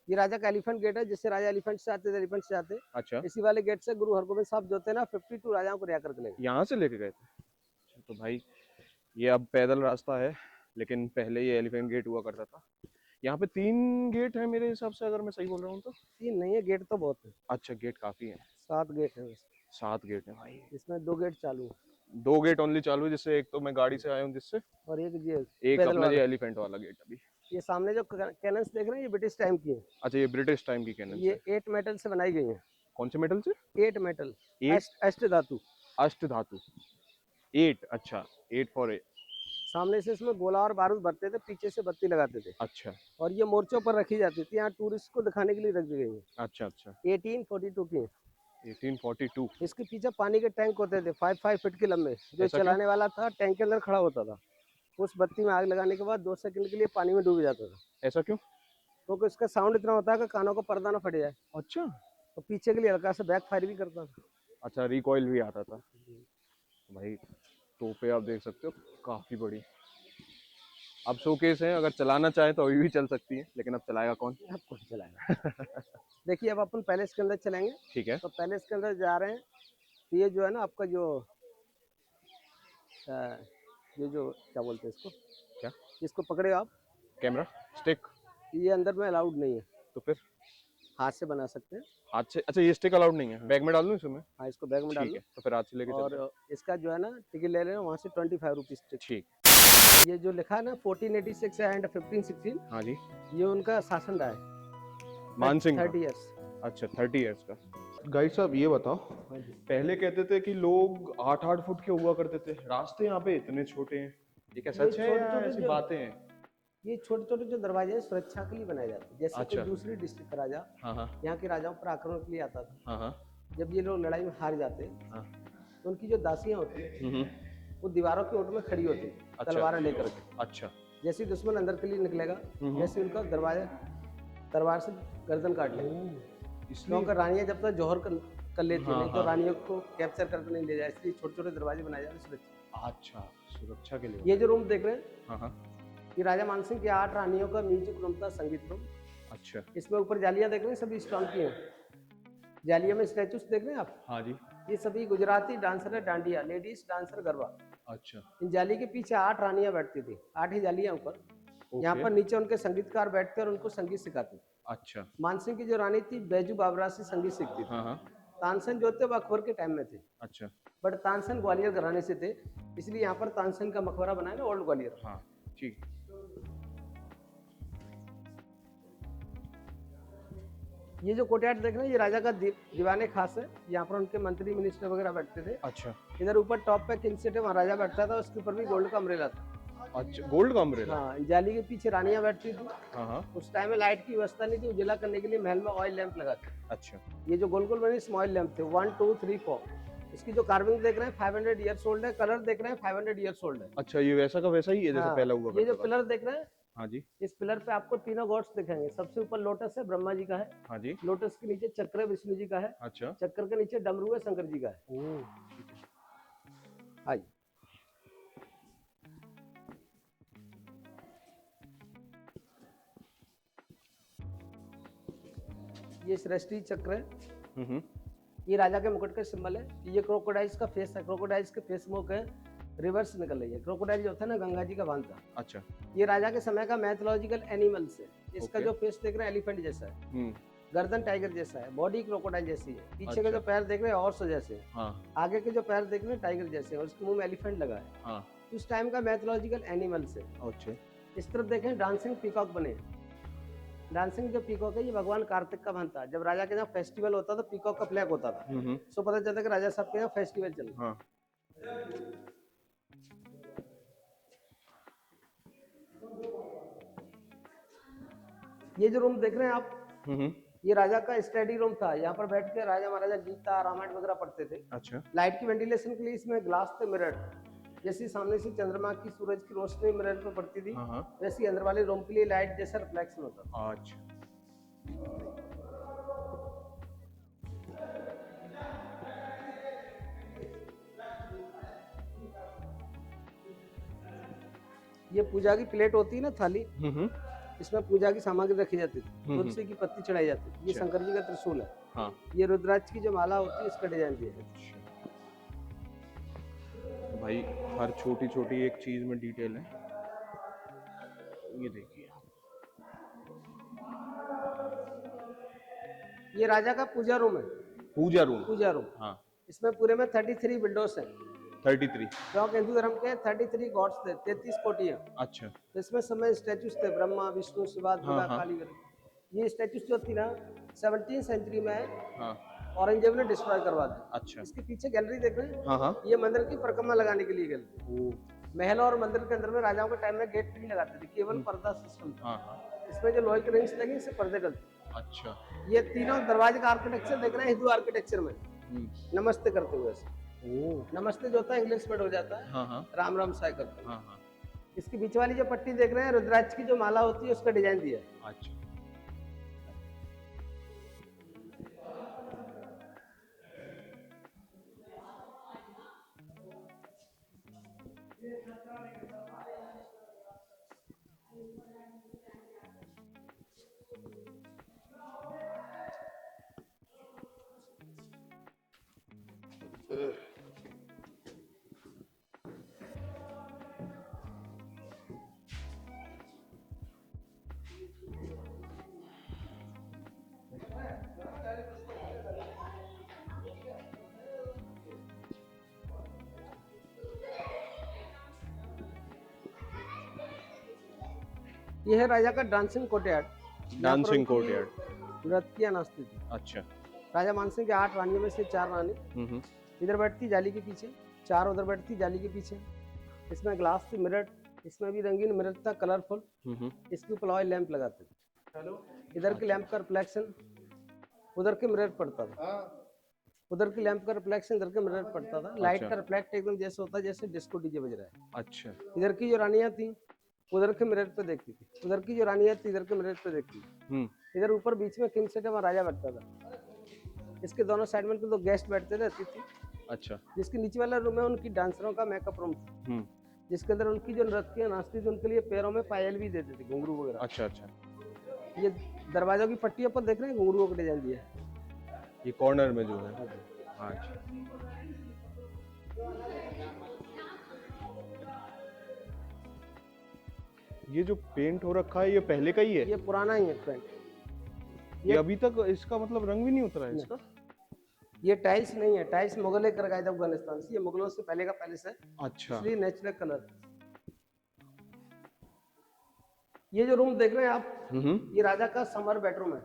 ये राजा का एलिफेंट गेट है, जिससे राजा एलिफेंट से आते थे, एलिफेंट से आते। अच्छा, इसी वाले गेट से गुरु हरगोबिंद साहब जो थे ना 52 राजाओं को रिहा करके ले गए। यहाँ से लेके गए थे। तो भाई ये अब पैदल रास्ता है, लेकिन पहले ये एलिफेंट गेट हुआ करता था। यहाँ पे 3 गेट है मेरे हिसाब से, अगर मैं सही बोल रहा हूँ तो। 3 नहीं है, गेट तो बहुत है। अच्छा, गेट काफी है, 7 गेट है। 7 गेट है भाई। इसमें 2 गेट चालू है, 2 गेट ओनली चालू है, जिससे एक तो मैं गाड़ी से आया हूँ, जिससे और एक अपना ये एलिफेंट वाला गेट। अभी ये सामने जो कैनन्स देख रहे हैं, ये ब्रिटिश टाइम की है। अच्छा, ये ब्रिटिश टाइम की कैनन ये 8 मेटल से बनाई गई है। कौन से मेटल से? 8 मेटल, अष्ट धातु। अष्ट धातु, 8, अच्छा, 8 फॉर 8। सामने से इसमें गोला और बारूद भरते थे, पीछे से बत्ती लगाते थे। अच्छा, और ये मोर्चों पर रखी जाती थी, यहाँ टूरिस्ट को दिखाने के लिए रख दी गई है। अच्छा, अच्छा, 1842 की। 1842। इसके पीछे पानी के टैंक होते थे 5-5 फीट के लंबे, जो चलाने वाला था टैंक के अंदर खड़ा होता था। उस बत्ती में आग लगाने के बाद 2 सेकंड के लिए पानी में डूब जाता था, ऐसा क्यों? क्योंकि उसका साउंड इतना होता है कि कानों का पर्दा ना फट जाए, अच्छा। तो पीछे के लिए हल्का सा बैक फायर भी करता था। अच्छा, रिकॉइल भी आता था। भाई तोपे आप देख सकते हो, काफी बड़ी। अब शोकेस है, अगर चलाना चाहे तो अभी भी चल सकती है, लेकिन अब चलाएगा कौन? अब कौन चलाएगा। देखिए अब अपन पैलेस के अंदर चलेंगे। ठीक है। तो पैलेस के अंदर जा रहे हैं, तो ये जो है ना आपका जो ये जो क्या बोलते हैं इसको, क्या? इसको पकड़े आप, कैमरा स्टिक? ये अंदर में अलाउड नहीं है, तो फिर हाथ से बना सकते हैं। हाथ से? अच्छा, ये स्टिक अलाउड नहीं है, बैग में डाल दूं इसमें? हाँ, इसको बैग में डाल ठीक लो। है, तो फिर हाथ से लेके चलते हैं। और इसका जो है ना टिकट ले लेना वहाँ से 25 रुपीज़ टिकट। ठीक। ये जो लिखा है ना 1486 एंड 1516, हाँ जी। ये उनका शासन रहा है, मान सिंह का? 30 ईयर्स। अच्छा, 30 इयर्स का। गाइस साहब ये बताओ, पहले कहते थे कि लोग 8-8 फुट के हुआ करते थे, रास्ते यहाँ पे इतने छोटे हैं, ये क्या सच है या छोटे-छोटे ऐसी जो बातें हैं? ये छोटे-छोटे जो दरवाजे हैं सुरक्षा के लिए बनाए जाते हैं। जैसे अच्छा। कोई दूसरी डिस्ट्रिक्ट का राजा हाँ हाँ यहाँ के राजाओं पर आक्रमण के लिए आता था, हाँ हाँ जब ये लोग लड़ाई में हार जाते हाँ। तो उनकी जो दासियां होती हैं हम्म। वो दीवारों के ओट में खड़ी होती हैं, अच्छा। तलवारें लेकर के। अच्छा। जैसे ही दुश्मन अंदर के लिए निकलेगा, जैसे उनका दरवाजा तलवार से गर्दन काट लेगा। इसलिए? क्योंकि रानियां जब तक जौहर कर लेती हैं, हाँ, नहीं तो हाँ। रानियों को कैप्चर करके नहीं ले जाए, इसलिए छोटे छोटे दरवाजे बनाए जाते हैं सुरक्षा। अच्छा, सुरक्षा के लिए। ये जो रूम देख रहे हैं, हाँ हाँ। ये राजा मानसिंह की 8 रानियों का म्यूजिक रूम था, संगीत रूम। अच्छा। इसमें ऊपर जालियां देख रहे हैं, सभी स्टोन की हैं। जालिया में स्टैचूस देख रहे हैं आप, हाँ जी। ये सभी गुजराती डांसर है, डांडिया लेडीज डांसर गरबा। अच्छा। इन जाली के पीछे 8 रानियां बैठती थी, 8 ही जालियां ऊपर। यहाँ ओके। पर नीचे उनके संगीतकार बैठते और उनको संगीत सिखाते। अच्छा। मानसिंह की जो रानी थी बैजू बाबरा से संगीत सीखती थी। हाँ हाँ। तानसेन जो थे वो अकबर के टाइम में थे, अच्छा। बट तानसेन ग्वालियर घराने से थे, इसलिए यहाँ पर तानसेन का मकबरा बनाया ना, ओल्ड ग्वालियर। हाँ ठीक। ये जो कोर्टयार्ड देख रहे हैं, ये राजा का दीवाने खास है, यहाँ पर उनके मंत्री मिनिस्टर वगैरह बैठते थे। अच्छा। इधर ऊपर टॉप पे किंग सीट है, वहाँ राजा बैठता था, उसके ऊपर भी गोल्ड का अम्ब्रेला था। अच्छा, गोल्ड का अम्ब्रेला? हाँ, जाली के पीछे रानियां बैठती थी। हाँ हाँ। उस टाइम में लाइट की व्यवस्था नहीं थी, उजाला करने के लिए महल में ऑयल लैंप लगा थे। अच्छा। ये जो गोल गोल बने इसमें ऑयल लैंप थे, 1 2 3 4। इसकी जो कार्विंग देख रहे हैं 500 ईयर्स ओल्ड है, कलर देख रहे हैं 500 ईयर्स ओल्ड है। अच्छा, ये वैसा का वैसा ही है जैसा हाँ, पहला हुआ ये जो करता था? पिलर देख रहे हैं, हाँ जी। इस पिलर पे आपको तीनों गॉड्स दिखेंगे। सबसे ऊपर लोटस है, ब्रह्मा जी का है। हाँ जी। लोटस के नीचे चक्र है, विष्णु जी का है। अच्छा। चक्र के नीचे डमरू है, शंकर जी का है। ओह। आइए, ये सृष्टि चक्र है। ये राजा के मुकुट का सिंबल है। ये क्रोकोडाइल्स का फेस है, क्रोकोडाइल्स के फेस मुंह के रिवर्स निकल रही है। क्रोकोडाइल जो होता है ना, गंगा जी का बांध था। अच्छा। ये राजा के समय का मैथोलॉजिकल एनिमल्स है। इसका ओके। जो फेस देख रहे हैं एलिफेंट जैसा है, गर्दन टाइगर जैसा है, बॉडी क्रोकोडाइल जैसी है। पीछे के जो पैर देख रहे हैं हॉर्स जैसे हैं, हाँ आगे के जो पैर देख रहे हैं टाइगर जैसे हैं, और उसके मुंह में एलिफेंट लगा है। हाँ। उस टाइम का मैथोलॉजिकल एनिमल्स है। अच्छा। इस तरफ देखें डांसिंग पीकॉक बने। डांसिंग जो पीकॉक है ये भगवान कार्तिक का बनता है। जब राजा के यहाँ फेस्टिवल होता था पीकॉक का फ्लैग होता था, सो पता चलता कि राजा साहब के यहाँ फेस्टिवल चल रहा है। हाँ। ये जो रूम देख रहे हैं आप, ये राजा का स्टडी रूम था। यहाँ पर बैठ के राजा महाराजा गीता रामायण वगैरह पढ़ते थे। अच्छा। लाइट की वेंटिलेशन के लिए इसमें ग्लास थे, मिरर। जैसे सामने से चंद्रमा की सूरज की रोशनी मिरर पर पड़ती थी, वैसे अंदर वाले रूम के लिए लाइट जैसा रिफ्लेक्शन होता था। अच्छा। ये पूजा की प्लेट होती है ना, थाली, इसमें पूजा की सामग्री रखी जाती थी। तुलसी की पत्ती चढ़ाई जाती थी। ये शंकर जी का त्रिशूल है। हाँ। ये रुद्राक्ष की जो माला होती है इसका डिजाइन दिया है। भाई हर छोटी छोटी एक चीज में डिटेल है। ये देखिए, ये राजा का पूजा रूम है। पूजा रूम? पूजा रूम। हाँ। इसमें पूरे में 33 विंडोज हैं। 33? क्योंकि हिंदू धर्म के 33 गॉड्स थे, 33 कोटियां। अच्छा। तो इसमें समय स्टैचूज थे, ब्रह्मा विष्णु शिवा दुर्गा काली वगैरह। ये स्टैचूज जो थी ना 17वीं सेंचुरी में औरंगजेब ने डिस्ट्रॉय करवा दी। अच्छा। इसके पीछे गैलरी देख रहे हैं? हाँ। ये मंदिर की परिक्रमा लगाने के लिए गैलरी। महल और मंदिर के अंदर में राजाओं के टाइम में गेट नहीं लगाते थे, केवल पर्दा सिस्टम था। इसमें जो लोहे के रिंग्स लगे इससे पर्दे डलते। अच्छा। ये तीनों दरवाजे का आर्किटेक्चर देख रहे हैं हिंदू आर्किटेक्चर में, नमस्ते करते हुए। नमस्ते जो होता है इंग्लिश वर्ड हो जाता है, राम राम साय करते हैं। इसकी बीच वाली जो पट्टी देख रहे हैं रुद्राक्ष की जो माला होती है उसका डिजाइन दिया है। अच्छा। ये है राजा का डांसिंग कोर्टयार्ड। Dancing courtyard. नृत्य नाचती थी। अच्छा। राजा मानसिंह के 8 रानियों में से 4 रानी इधर बैठती जाली के पीछे, 4 उधर बैठती जाली के पीछे। इसमें ग्लास थी, मिरर, इसमें भी रंगीन मिरर था, कलरफुल। इसके ऊपर ऑयल लैंप लगाते थे। इधर के लैंप का रिफ्लेक्शन उधर के मिरर पड़ता था, उधर के लैंप का रिफ्लेक्शन इधर के मिरर पड़ता था। लाइट का रिफ्लेक्ट एकदम जैसे होता है जैसे डिस्को डीजे बज रहा है। अच्छा। इधर की जो रानियां थी उधर के मिरर पे देखती थी, उधर की जो रानियां थी इधर के मिरर पे देखती थी। इधर ऊपर बीच में किंग सेट में राजा बैठता था। इसके दोनों साइड में तो गेस्ट बैठते रहती थी। अच्छा। जिसके नीचे वाला रूम है उनकी डांसरों का मेकअप रूम था, जिसके अंदर उनकी जो नृत्य नाचती थी उनके लिए पैरों में पायल भी देते थे, घुंघरू वगैरह। अच्छा अच्छा। ये दरवाजों की पट्टियों पर देख रहे हैं घुंघरुओं का डिजाइन दिया है, ये कॉर्नर में जो है। अच्छा। ये जो पेंट हो रखा है ये पहले का ही है? ये पुराना ही है पेंट। ये अभी तक इसका मतलब रंग भी नहीं उतरा है इसका? ये टाइल्स नहीं है, टाइल्स मुगल कर गए थे अफगानिस्तान से, ये मुगलों से पहले का पैलेस है। अच्छा। इसलिए नेचुरल कलर। ये जो रूम देख रहे हैं आप, ये राजा का समर बेडरूम है।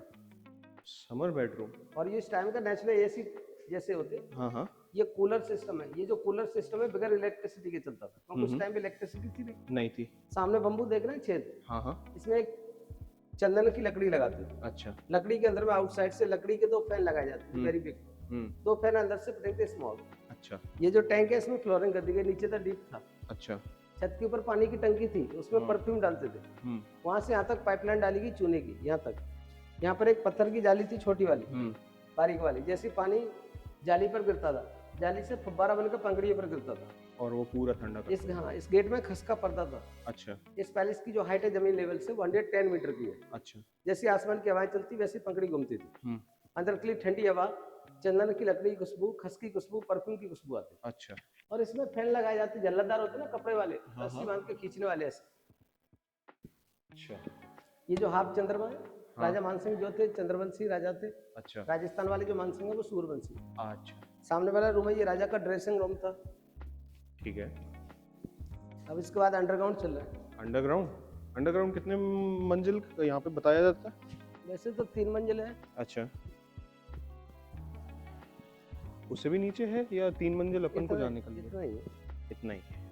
Summer bedroom. और ये इस टाइम का नेचुरल एसी जैसे होते हैं। हाँ हाँ। ये कूलर सिस्टम है। ये जो कूलर सिस्टम है बगैर इलेक्ट्रिसिटी के चलता था, क्योंकि उस टाइम पे इलेक्ट्रिसिटी थी नहीं थी। सामने बम्बू देख रहे हैं, छेद। हाँ हाँ। इसमें एक चंदन की लकड़ी लगाते हैं। अच्छा। लकड़ी के अंदर में आउटसाइड से लकड़ी के 2 फैन लगाए जाते हैं, वेरी बिग। 2 फैन अंदर से फिटिंग स्मॉल। अच्छा। ये जो टैंक है इसमें फ्लोरिंग कर दी गई, नीचे तक डीप था। अच्छा। छत के ऊपर पानी की टंकी थी, उसमें परफ्यूम डालते थे। वहां से यहाँ तक पाइपलाइन डाली गई चूने की, यहाँ तक। यहाँ पर एक पत्थर की जाली थी, छोटी वाली, बारीक वाली, जैसे पानी जाली पर गिरता था, जाली से फब्बारा बनकर पंखड़ियों पर गिरता था और वो पूरा ठंडा करता। इस गेट में खसका पर्दा था। अच्छा। इस पैलेस की जो हाइट है जमीन लेवल से 110 मीटर की है। अच्छा। जैसे आसमान की हवाएं चलती वैसी पंखड़ी घूमती थी। अंदर के लिए ठंडी हवा, चंदन की लकड़ी की खुशबू, खस की खुशबू, परफ्यूम की खुशबू आती। अच्छा। और इसमें फैन लगाए जाते, जल्लतदार होते ना कपड़े वाले, रस्सी बांध के खींचने वाले ऐसे। अच्छा। ये जो हाफ चंद्रमा है, राजा मानसिंह जो थे चंद्रवंशी राजा थे। अच्छा। राजस्थान वाले जो मानसिंह है वो सूर्यवंशी। अच्छा। सामने वाला रूम है, ये राजा का ड्रेसिंग रूम था। ठीक है। अब इसके बाद अंडरग्राउंड चल रहा है। अंडरग्राउंड? अंडरग्राउंड कितने मंजिल यहाँ पे बताया जाता है? वैसे तो 3 मंजिल है। अच्छा। उससे भी नीचे है या 3 मंजिल अपन को जाने के लिए? इतना ही है। इतना ही है।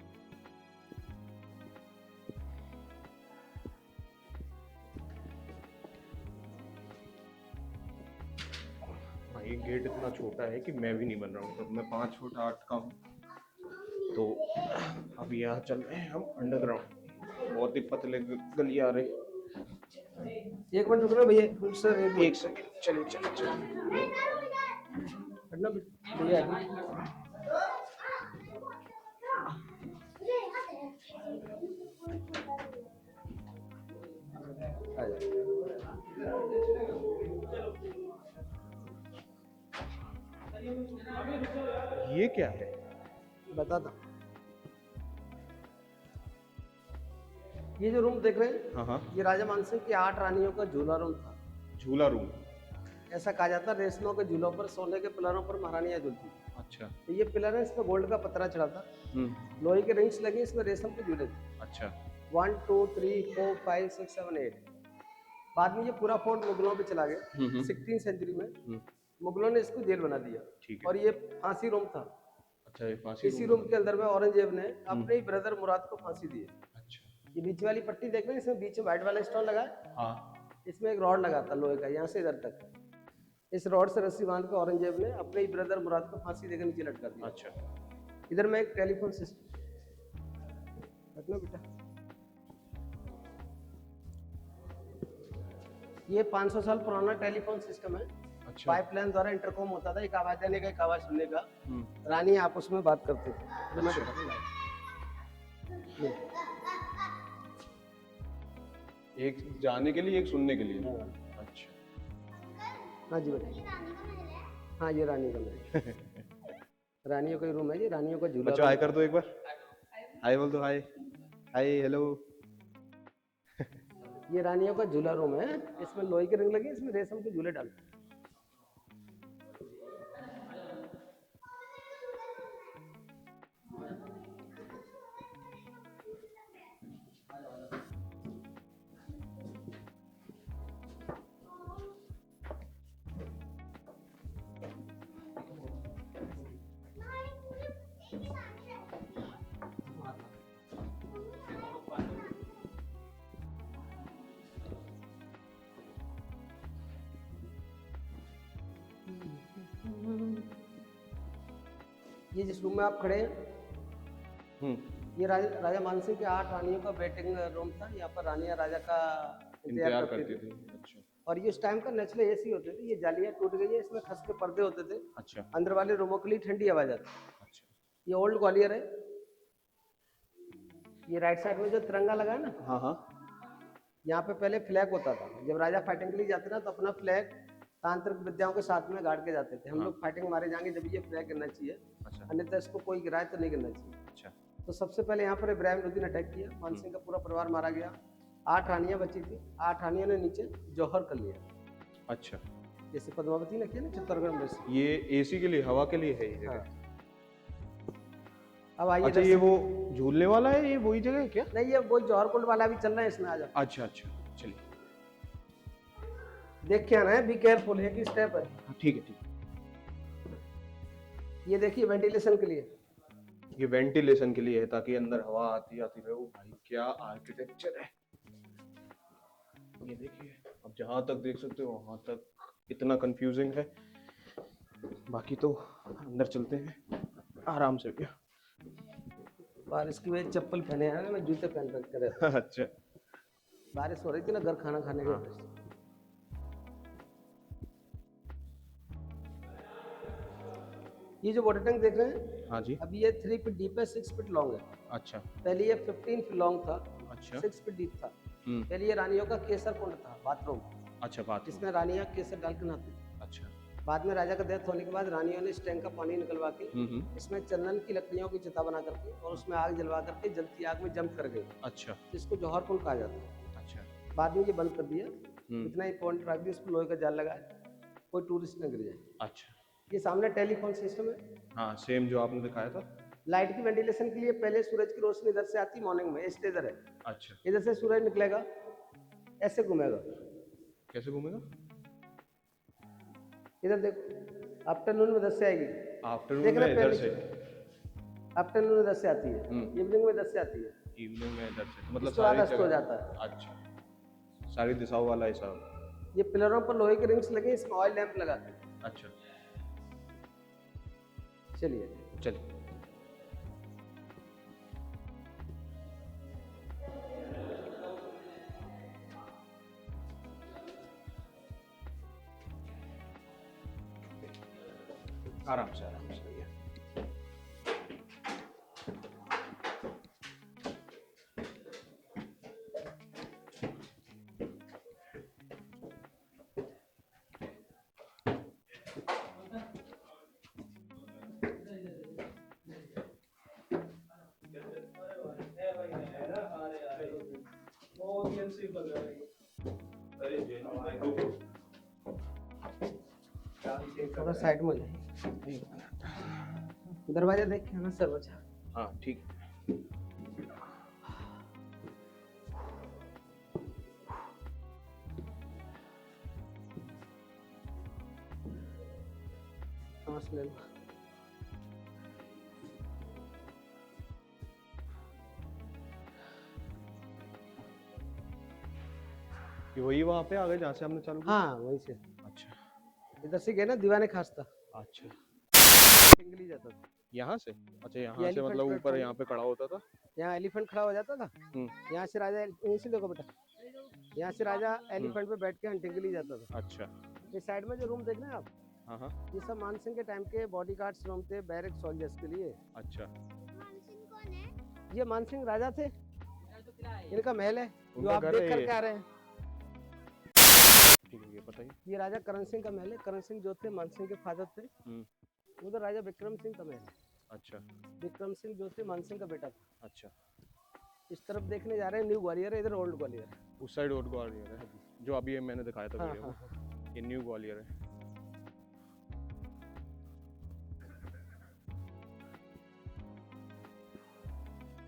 ये गेट इतना छोटा है कि मैं भी नहीं बन रहा हूँ, तो मैं 5 फुट 8 का हूँ। तो अब यहाँ चल रहे हैं हम अंडरग्राउंड। बहुत ही पतले गली आ रही। एक मिनट रुक रहे भैया सर, एक सेकंड। चलिए चलिए चलिए भैया। ये क्या है बता दो। ये जो रूम देख रहे हैं, हाँ, ये राजा मानसिंह की 8 रानियों का झूला रूम था। झूला रूम? ऐसा कहा जाता है रेशमों के झूलों पर, सोने के पिलरों पर महारानियां झूलती। अच्छा। तो ये पिलर है, इसमें गोल्ड का पतरा चढ़ा था, लोहे के रिंग्स लगे, इसमें रेशम के झूले थे। अच्छा। 1 2 3 4 5 6 7 8। बाद में ये पूरा फोर्ट मुगलों पे चला गया 16वीं सेंचुरी में। मुगलों ने इसको जेल बना दिया। ठीक है। और ये फांसी रूम था। अच्छा, ये फांसी इसी रूम के अंदर में औरंगजेब ने अपने ही ब्रदर मुराद को फांसी दी। अच्छा। ये नीचे वाली पट्टी देख रहे हैं, इसमें बीच में व्हाइट वाला स्टोन लगा है। हाँ। इसमें एक रॉड लगा था लोहे का, यहाँ से इधर तक। इस रॉड से रस्सी बांध के औरंगजेब ने अपने ही ब्रदर मुराद को फांसी देकर नीचे लटका दिया। अच्छा। इधर में एक टेलीफोन सिस्टम रखना बेटा। ये 500 साल पुराना टेलीफोन सिस्टम है। अच्छा। पाइपलाइन द्वारा इंटरकॉम होता था, एक आवाज देने का, एक आवाज सुनने का। हम्म। रानी आपस में बात करती थी। अच्छा। ये, एक जाने के लिए, एक सुनने के लिए। हाँ। अच्छा। हाँ जी बताइए। हाँ ये रानी का महल है। रानियों का रूम है ये, रानियों का झूला। बच्चों हाय कर दो एक बार, हाय बोल दो, हाय हाय हेलो। ये रानियों का झूला रूम है, इसमें लोहे की रिंग लगी, इसमें रेशम के झूले डालते हैं। ये जिस रूम में आप खड़े हैं, ये राजा मानसिंह के 8 रानियों का वेटिंग रूम था। यहाँ पर रानियां राजा का इंतजार करती थी। अच्छा। और ये उस टाइम का नेचुरल एसी होते थे। ये जालियां टूट गई है, इसमें खस के पर्दे होते थे। अच्छा। अंदर वाले रूमों के लिए ठंडी आवाज आती है। अच्छा। ये ओल्ड ग्वालियर है। ये राइट साइड में जो तिरंगा लगा है ना, हाँ हाँ। यहाँ पे पहले फ्लैग होता था। जब राजा फाइटिंग के लिए जाते ना, तो अपना फ्लैग तांत्रिक विद्याओं के साथ में गाड़ के जाते थे। हम हाँ। लोग फाइटिंग मारे जाएंगे जब ये फ्लैग गिरना चाहिए, अच्छा। अन्यथा इसको कोई गिराए तो नहीं गिरना चाहिए। अच्छा। तो सबसे पहले यहाँ पर इब्राहिम लोधी ने अटैक किया, मानसिंह का पूरा परिवार मारा गया। 8 रानियां बची थी, 8 रानियों ने नीचे जौहर कर लिया। अच्छा। जैसे पद्मावती ने किया ना चित्तौड़गढ़ में से। ये एसी के लिए, हवा के लिए है ये जगह। हाँ। अब आइए अच्छा, ये वो झूलने वाला है, ये वही जगह है क्या? नहीं, ये वो जौहर कुंड वाला भी चल रहा है इसमें। आ जाओ। अच्छा अच्छा, चलिए देख के आना है, बी केयरफुल है कि स्टेप है। ठीक है ठीक है। ये देखिए वेंटिलेशन के लिए। ये वेंटिलेशन के लिए है, ताकि अंदर हवा आती आती रहे। ओ भाई क्या आर्किटेक्चर है। ये देखिए, अब जहां तक देख सकते हो वहां तक इतना कंफ्यूजिंग है। बाकी तो अंदर चलते हैं आराम से भैया। बारिश की वजह से चप्पल पहने हैं, मैं जूते पहन रखे रहता। अच्छा। बारिश हो रही थी ना, घर खाना खाने के हाँ। वजह से। ये जो वाटर टैंक देख रहे हैं, हाँ जी। अभी ये 3 फीट डीप है, 6 फीट लॉन्ग है। अच्छा। पहले ये 15 फीट लॉन्ग था, अच्छा। 6 फीट डीप था। पहले ये रानियों का केसर कुंड था, बाथरूम। अच्छा, बात जिसमें रानियां केसर डाल के नहाती। अच्छा। बाद में राजा का डेथ होने के बाद रानियों ने इस टैंक का पानी निकलवा के इसमें चंदन की लकड़ियों की चिता बना करके और उसमें आग जलवा करके जलती आग में जंप कर गई। अच्छा। जिसको जौहर कुंड कहा जाता है। अच्छा। बाद में ये बंद कर दिया। इतना इंपॉर्टेंट रख दिया, उस पर लोहे का जाल लगाया, कोई टूरिस्ट न गिर जाए। अच्छा। ये सामने टेलीफोन सिस्टम है। हाँ, सेम जो आपने दिखाया था। लाइट की वेंटिलेशन के लिए पहले सूरज की रोशनी इधर से आती मॉर्निंग में, स्टेजर है। अच्छा। इधर से सूरज निकलेगा, ऐसे घूमेगा। कैसे घूमेगा? इधर देखो, आफ्टरनून में 10 से आएगी। आफ्टरनून में इधर से, आफ्टरनून में 10 से आती है, इवनिंग में 10 से आती है, इवनिंग में इधर से, मतलब इसके बाद सारी अस्त हो जगह। जाता है। अच्छा, सारी दिशाओं वाला हिसाब। ये पिलरों पर लोहे के रिंग्स लगे, इसमें ऑयल लैंप लगाते हैं। अच्छा। चलिए चलिए। आराम से आराम से भैया। थोड़ा साइड में हो जाइए, दरवाजा देख के आना सर बचा। हाँ ठीक है। सांस ले लो। ये वही वहाँ पे आ गए जहाँ से हमने चालू किया? हाँ वहीं से। अच्छा। इधर से गए ना दीवाने खास्ता, अच्छा, पिंगली जाता था। यहाँ से? अच्छा, ये यहाँ से एलिफेंट मतलब ऊपर प्लेटफॉर्म। यहाँ पे खड़ा होता था। यहाँ एलिफेंट खड़ा हो जाता था, यहाँ से राजा यहीं से देखो बेटा, यहाँ से राजा एलिफेंट पे बैठ के हंटिंग के लिए जाता था। अच्छा। इस साइड में जो रूम देख रहे हैं आप, हाँ हाँ। ये सब मानसिंह के टाइम के बॉडी गार्ड्स रूम थे बैरक सोल्जर्स के लिए। अच्छा। मानसिंह कौन है? ये मानसिंह राजा थे, इनका महल है जो उनका आप घर देख है करके ये? आ रहे हैं। ठीक है, ये बताइए। ये राजा करण सिंह का महल है। करण सिंह जो थे मानसिंह के फादर थे। उधर राजा विक्रम सिंह का महल है। अच्छा। विक्रम सिंह जो थे मानसिंह का बेटा था। अच्छा। इस तरफ देखने जा रहे हैं न्यू ग्वालियर है, इधर ओल्ड ग्वालियर है। उस साइड ओल्ड ग्वालियर है, जो अभी मैंने दिखाया था हाँ वीडियो हाँ हाँ। में। ये न्यू ग्वालियर है।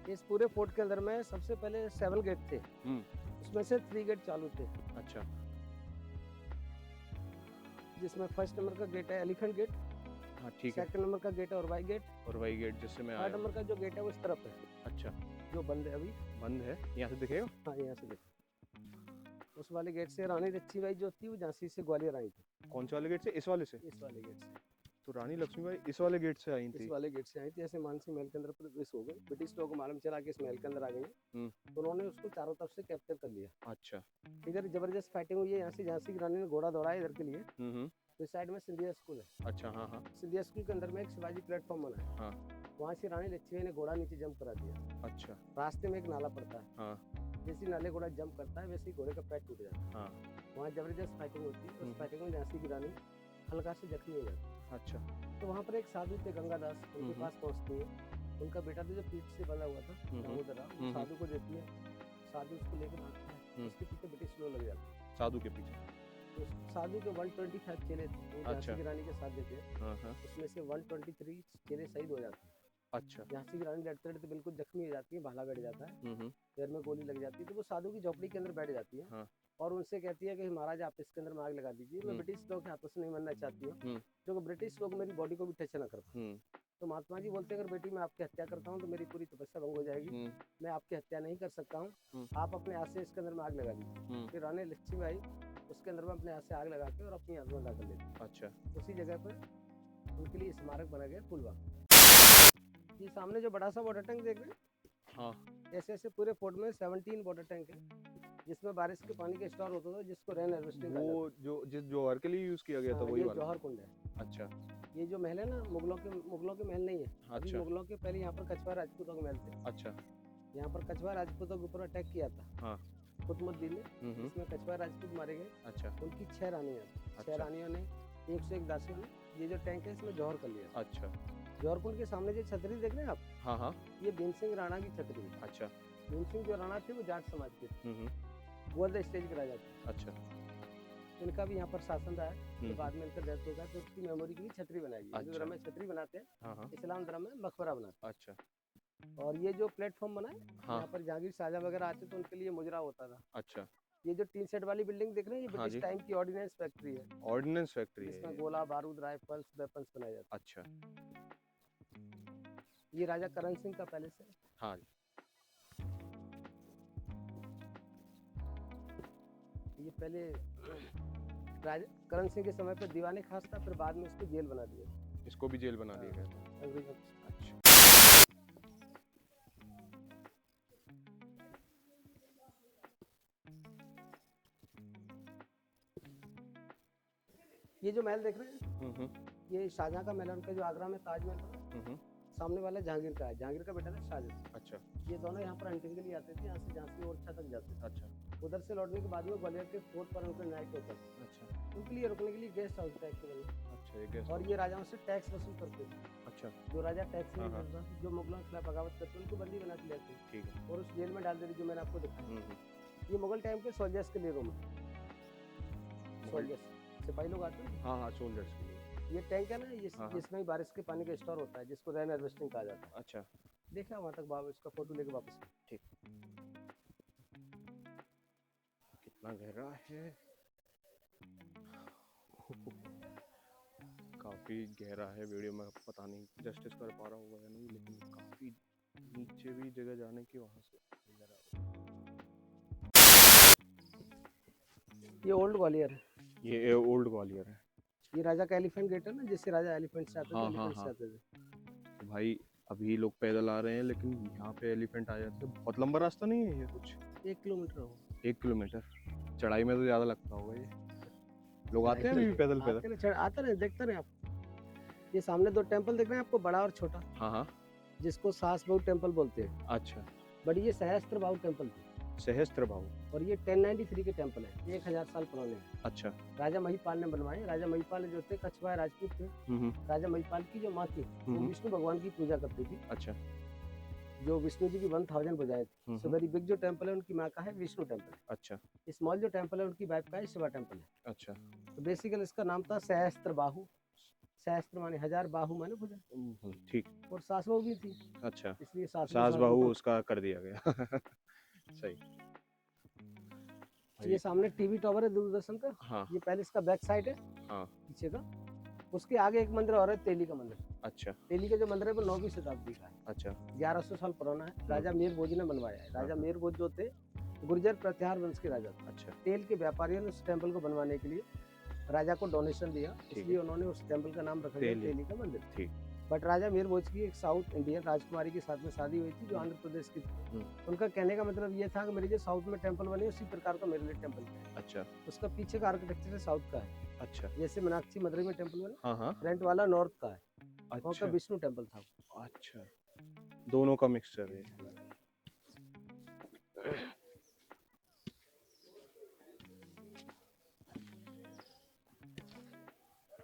इस पूरे फोर्ट के अंदर में सबसे पहले 7 गेट थे, उसमें से 3 गेट चालू थे। अच्छा। जिसमें फर्स्ट नंबर का गेट है एलिफेंट गेट, हाँ ठीक है। सेकंड नंबर का गेट है औरवाई गेट, और वही गेट जिससे मैं थर्ड आया हूँ। नंबर का जो गेट है वो इस तरफ है अच्छा। जो बंद है अभी। बंद है, यहाँ से दिखेगा? हाँ यहाँ से देखो, उस वाले गेट से रानी लक्ष्मीबाई जो थी वो झांसी से ग्वालियर आई थी। कौन से वाले गेट से? इस वाले से? इस वाले गेट से। तो रानी लक्ष्मीबाई इस वाले गेट से आई इस थी? वाले गेट से आई थी। ऐसे मानसिंह महल के अंदर प्रवेश हो गए। ब्रिटिश लोगों को मालूम चला कि इस महल के अंदर आ गए हैं, तो उन्होंने उसको चारों तरफ से कैप्चर कर लिया। अच्छा। इधर जबरदस्त फाइटिंग हुई है। यहाँ से झांसी की रानी ने घोड़ा दौड़ाया इधर के लिए। तो इस साइड में सिंधिया स्कूल है। अच्छा। हाँ हाँ। सिंधिया स्कूल के अंदर में एक शिवाजी प्लेटफॉर्म बना है। हाँ। वहाँ से रानी लक्ष्मीबाई ने घोड़ा नीचे जंप करा दिया। अच्छा। रास्ते में एक नाला पड़ता है, हाँ। जैसे नाले घोड़ा जंप करता है वैसे ही घोड़े का पैर टूट जाता है। हाँ। वहाँ जबरदस्त फाइटिंग होती है। उस फाइटिंग में झांसी की रानी हल्का से जख्मी हो जाती है। अच्छा। तो वहाँ पर एक साधु थे गंगादास, उनके पास पहुँचती है। उनका बेटा तो जो पीठ से बंधा हुआ था दामोदर, वो साधु को देती है। साधु उसको लेकर भागता है, उसके पीछे ब्रिटिश लोग लग जाते हैं। साधु के पीछे? तो साधु के 125 चेले थे, वो झांसी की रानी के साथ देते हैं। हाँ हाँ। उसमें से 123 चेले शहीद हो जाते हैं। अच्छा। झांसी की रानी लड़ते लड़ते बिल्कुल जख्मी हो जाती है, भाला बैठ जाता है, पैर में गोली लग जाती है। तो वो साधु की झोपड़ी के अंदर बैठ जाती है। हाँ। और उनसे कहती है कि महाराज आप इसके अंदर में आग लगा दीजिए, मैं ब्रिटिश लोग के हाथों से नहीं मरना चाहती हूँ, क्योंकि ब्रिटिश लोग मेरी बॉडी को भी टच ना कर पाए। तो महात्मा जी बोलते हैं अगर बेटी मैं आपकी हत्या करता हूँ तो मेरी पूरी तपस्या भंग हो जाएगी, मैं आपकी हत्या नहीं कर सकता हूँ, आप अपने हाथ से इसके अंदर में आग लगा दीजिए। फिर रानी लक्ष्मीबाई उसके अंदर में अपने हाथ से आग लगा के और अपनी आत्मा लगा कर लेती। अच्छा। उसी जगह पर उनके लिए स्मारक बना गया फुलवा। ये सामने जो बड़ा सा वाटर टैंक देख रहे हैं, हाँ। ऐसे ऐसे पूरे फोर्ट में 17 वाटर टैंक है, जिसमें बारिश के पानी का स्टोर होता था, जिसको रेन हार्वेस्टिंग वो जिस जौहर के लिए यूज किया गया था वही वाला? जौहर कुंड है। अच्छा। ये जो महल है ना मुगलों के महल नहीं है। अभी अच्छा। मुगलों के पहले यहाँ पर कछवा राजपूतों के महल थे। अच्छा। यहाँ पर कछवा राजपूतों के ऊपर अटैक किया था हाँ। कुतुबुद्दीन ने, इसमें कछवा राजपूत मारे गए। अच्छा। उनकी 6 रानियां थी। 6 अच्छा। रानियों ने 101 दासियों ने ये जो टैंक है इसमें जौहर कर लिया। अच्छा। जौहर कुंड के सामने जो छतरी देख रहे हैं आप, हाँ हाँ। ये भीम सिंह राणा की छतरी है। अच्छा। भीम सिंह जो राणा थे वो जाट समाज के थे, गोल्ड स्टेज के राजा थे। अच्छा। इनका भी यहाँ पर शासन रहा है। तो बाद में इनका डेथ होगा तो उसकी मेमोरी के लिए छतरी बनाई गई। हिंदू धर्म में छतरी बनाते हैं, हाँ। इस्लाम धर्म में मकबरा बनाते अच्छा। हैं। और ये जो प्लेटफॉर्म बना है, हाँ। यहाँ पर जहांगीर शाहजहां वगैरह आते तो उनके लिए मुजरा होता था। अच्छा। ये जो टीन सेट वाली बिल्डिंग देख रहे हैं, ये हाँ जी। ब्रिटिश टाइम की ऑर्डिनेंस फैक्ट्री है। ऑर्डिनेंस फैक्ट्री है इसमें ये? गोला बारूद राइफल्स वेपन्स बनाए जाते अच्छा। हैं। ये राजा करण सिंह का पैलेस है। हाँ जी। ये पहले राजा करण सिंह के समय पर दीवाने खास था, फिर बाद में इसको जेल बना दिया। इसको भी जेल बना दिया गया था? अंग्रेजों को। अच्छा। ये जो महल देख रहे हैं, ये शाहजहां का महल है। उनका जो आगरा में ताजमहल बना, सामने वाला जहांगीर का है। जहांगीर का बेटा था शाहजहां। अच्छा। ये दोनों यहाँ पर हंटिंग के लिए आते थे, यहाँ से झांसी और तक जाते थे। अच्छा। उधर से लौटने के बाद में ग्वालियर के फोर्ट पर उनका नाइट होता था। अच्छा। उनके लिए रुकने के लिए गेस्ट हाउस टाइप के बने। अच्छा। ये गेस्ट और ये राजाओं से टैक्स वसूल करते थे। अच्छा। जो राजा टैक्स नहीं हाँ, भरता, जो मुगलों के खिलाफ बगावत करते उनको बंदी बना के लेते ठीक है। और उस जेल में डाल देते जो मैंने आपको दिखाया। ये मुगल टाइम के सोल्जर्स के लिए रूम है। सोल्जर्स सिपाही लोग आते हैं। हाँ हाँ, सोल्जर्स के लिए। ये टैंक है ना, हाँ। इसमें ही बारिश के पानी का स्टोर होता है, जिसको रेन हार्वेस्टिंग कहा जाता है। अच्छा। देखा वहाँ तक बाबू, इसका फोटो लेके वापस। ठीक। कितना गहरा है, काफी गहरा है। वीडियो में पता नहीं जस्टिस कर पा रहा होगा या नहीं, लेकिन काफी नीचे भी जगह जाने की वहां से ये ओल्ड ग्वालियर है। ये ओल्ड ग्वालियर है। ये राजा का एलिफेंट गेट है ना, जिससे राजा एलिफेंट से आते थे। हाँ, एलिफेंट हाँ, से आते थे। तो भाई अभी लोग पैदल आ रहे हैं, लेकिन यहाँ पे एलिफेंट आ जाते हैं। बहुत लंबा रास्ता नहीं है ये, कुछ 1 किलोमीटर हो। 1 किलोमीटर। चढ़ाई में तो ज़्यादा लगता होगा ये। लोग आते हैं अभी भी पैदल पैदल? आते रहे, देखते रहे आप। ये सामने 2 टेम्पल दिख रहे हैं आपको, बड़ा और छोटा, हाँ हाँ। जिसको सास बहू टेम्पल बोलते हैं। अच्छा, बट ये सहस्त्र बाहु टेम्पल थे सहस्त्र भाव। और ये 1093 के टेम्पल है, 1000 साल पुराने हैं। अच्छा। राजा महिपाल ने बनवाए। राजा महिपाल जो थे कछवाहा राजपूत थे। राजा महिपाल की जो माँ थी वो विष्णु भगवान की पूजा करती थी। अच्छा। जो विष्णु जी की 1000 बजाए थे। सो वेरी बिग जो टेम्पल है उनकी माँ का है विष्णु टेम्पल। अच्छा। स्मॉल जो टेम्पल है उनकी वाइफ का है शिवा टेम्पल है। अच्छा। तो बेसिकली इसका नाम था सहस्त्र बाहु। सहस्त्र माने 1000, बाहु माने भुजा। ठीक। और सास बहू भी थी, अच्छा, इसलिए सास बहू उसका कर दिया गया। सही। ये सामने टीवी टावर है दूरदर्शन का। हाँ ये पहले इसका बैक साइड है। हाँ। पीछे का। उसके आगे एक मंदिर और है, तेली का मंदिर। अच्छा। तेली का जो मंदिर है वो 9वीं शताब्दी का है। अच्छा। 1100 साल पुराना है। राजा मीर भोज ने बनवाया है। राजा मीर भोज जो थे गुर्जर प्रत्याहार वंश के राजा थे। अच्छा। तेल के व्यापारियों ने उस टेम्पल को बनवाने के लिए राजा को डोनेशन दिया, इसलिए उन्होंने उस टेम्पल का नाम रखा गया तेली का मंदिर। ठीक। बट राजा मीर भोज की एक साउथ इंडियन राजकुमारी के साथ में शादी हुई थी जो आंध्र प्रदेश की थी। उनका कहने का मतलब ये था कि मेरी जो साउथ में टेम्पल बने उसी प्रकार का मेरे लिए टेम्पल है। अच्छा। उसका पीछे का आर्किटेक्चर साउथ का है। अच्छा। जैसे मीनाक्षी मदुरई में टेम्पल बना, हाँ हाँ। फ्रंट वाला नॉर्थ का है। वहाँ का अच्छा। विष्णु टेम्पल था। अच्छा, दोनों का मिक्सचर है।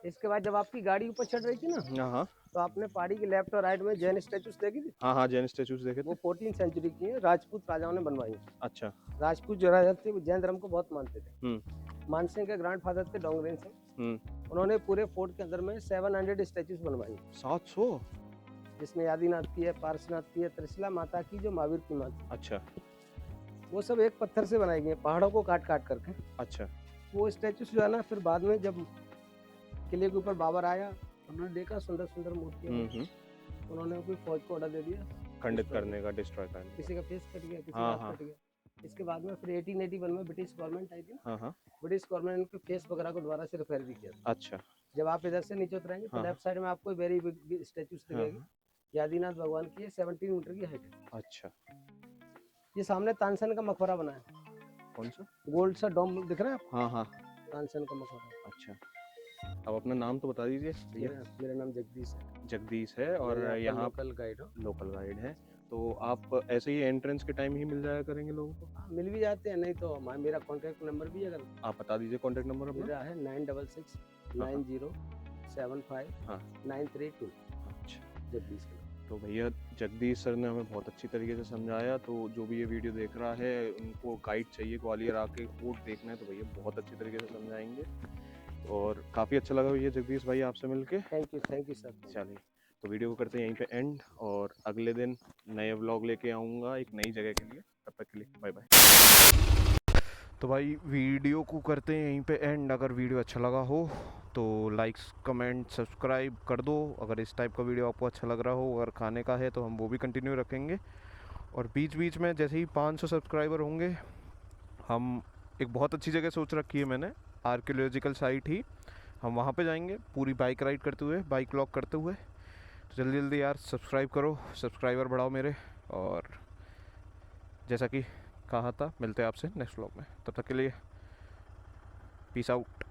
इसके बाद जब आपकी गाड़ी ऊपर चढ़ रही थी ना, हाँ तो आपने पहाड़ी के लेफ्ट और राइट में जैन स्टेचूज देखी थी। हाँ। हाँ, जैन स्टेचूज देखे वो थे। 14th सेंचुरी की है, राजपूत राजाओं ने बनवाई। अच्छा। राजपूत जो राजा थे वो जैन धर्म को बहुत मानते थे। मानसिंह के ग्रैंडफादर थे डोंगरेन सिंह। उन्होंने पूरे फोर्ट के अंदर में 700 स्टेचूज बनवाई। 700? जिसमें आदिनाथ की है, पार्श्वनाथ की है, त्रिशिला माता की जो महावीर की माँ थी। अच्छा। वो सब एक पत्थर से बनाई गई है, पहाड़ों को काट काट करके। अच्छा। वो स्टेचूज जो है ना, फिर बाद में जब किले के ऊपर बाबर आया, उन्होंने देखा सुंदर सुंदर मूर्तियां, उन्होंने कोई फौज को ऑर्डर दे दिया खंडित करने का, डिस्ट्रॉय करने का। किसी का फेस कट गया, किसी हाँ, का हाँ। हाथ कट गया। इसके बाद में फिर 1881 में ब्रिटिश गवर्नमेंट आई थी। हाँ हाँ। ब्रिटिश गवर्नमेंट ने उनके फेस वगैरह को दोबारा से रिपेयर भी किया। अच्छा। जब आप इधर से नीचे उतरेंगे तो हाँ। लेफ्ट साइड में आपको वेरी बिग स्टेचूज दिखेगी। ये आदिनाथ भगवान की है, 17 मीटर की हाइट है। अच्छा। ये सामने तानसेन का मकबरा बना है। कौन सा? गोल्ड सा डोम दिख रहा है आपको? हाँ हाँ। तानसेन का मकबरा। अच्छा। अब अपना नाम तो बता दीजिए भैया। मेरा नाम जगदीश है। जगदीश है और यहाँ लोकल गाइड हो। लोकल गाइड है। तो आप ऐसे ही एंट्रेंस के टाइम ही मिल जाया करेंगे लोगों को? हाँ, मिल भी जाते हैं, नहीं तो मेरा कॉन्टैक्ट नंबर भी है। अगर आप बता दीजिए कॉन्टैक्ट नंबर अपना। मेरा है 966 9075 932। अच्छा, जगदीश का। तो भैया जगदीश सर ने हमें बहुत अच्छी तरीके से समझाया। तो जो भी ये वीडियो देख रहा है, उनको गाइड चाहिए, ग्वालियर आके फोर्ट देखना है, तो भैया बहुत अच्छी तरीके से समझाएंगे। और काफ़ी अच्छा लगा भैया जगदीश भाई आपसे मिलके। Thank you sir. चलिए, तो वीडियो को करते हैं यहीं पे एंड, और अगले दिन नए व्लॉग लेके आऊँगा एक नई जगह के लिए। तब तक के लिए बाय बाय। तो भाई वीडियो को करते हैं यहीं पे एंड। अगर वीडियो अच्छा लगा हो तो लाइक्स, कमेंट, सब्सक्राइब कर दो। अगर इस टाइप का वीडियो आपको अच्छा लग रहा हो, अगर खाने का है तो हम वो भी कंटिन्यू रखेंगे। और बीच बीच में जैसे ही 500 सब्सक्राइबर होंगे, हम एक बहुत अच्छी जगह सोच रखी है मैंने, आर्कियोलॉजिकल साइट ही, हम वहाँ पे जाएंगे पूरी बाइक राइड करते हुए, बाइक व्लॉग करते हुए। तो जल्दी जल्दी यार सब्सक्राइब करो, सब्सक्राइबर बढ़ाओ मेरे। और जैसा कि कहा था, मिलते हैं आपसे नेक्स्ट व्लॉग में। तब तक के लिए पीस आउट।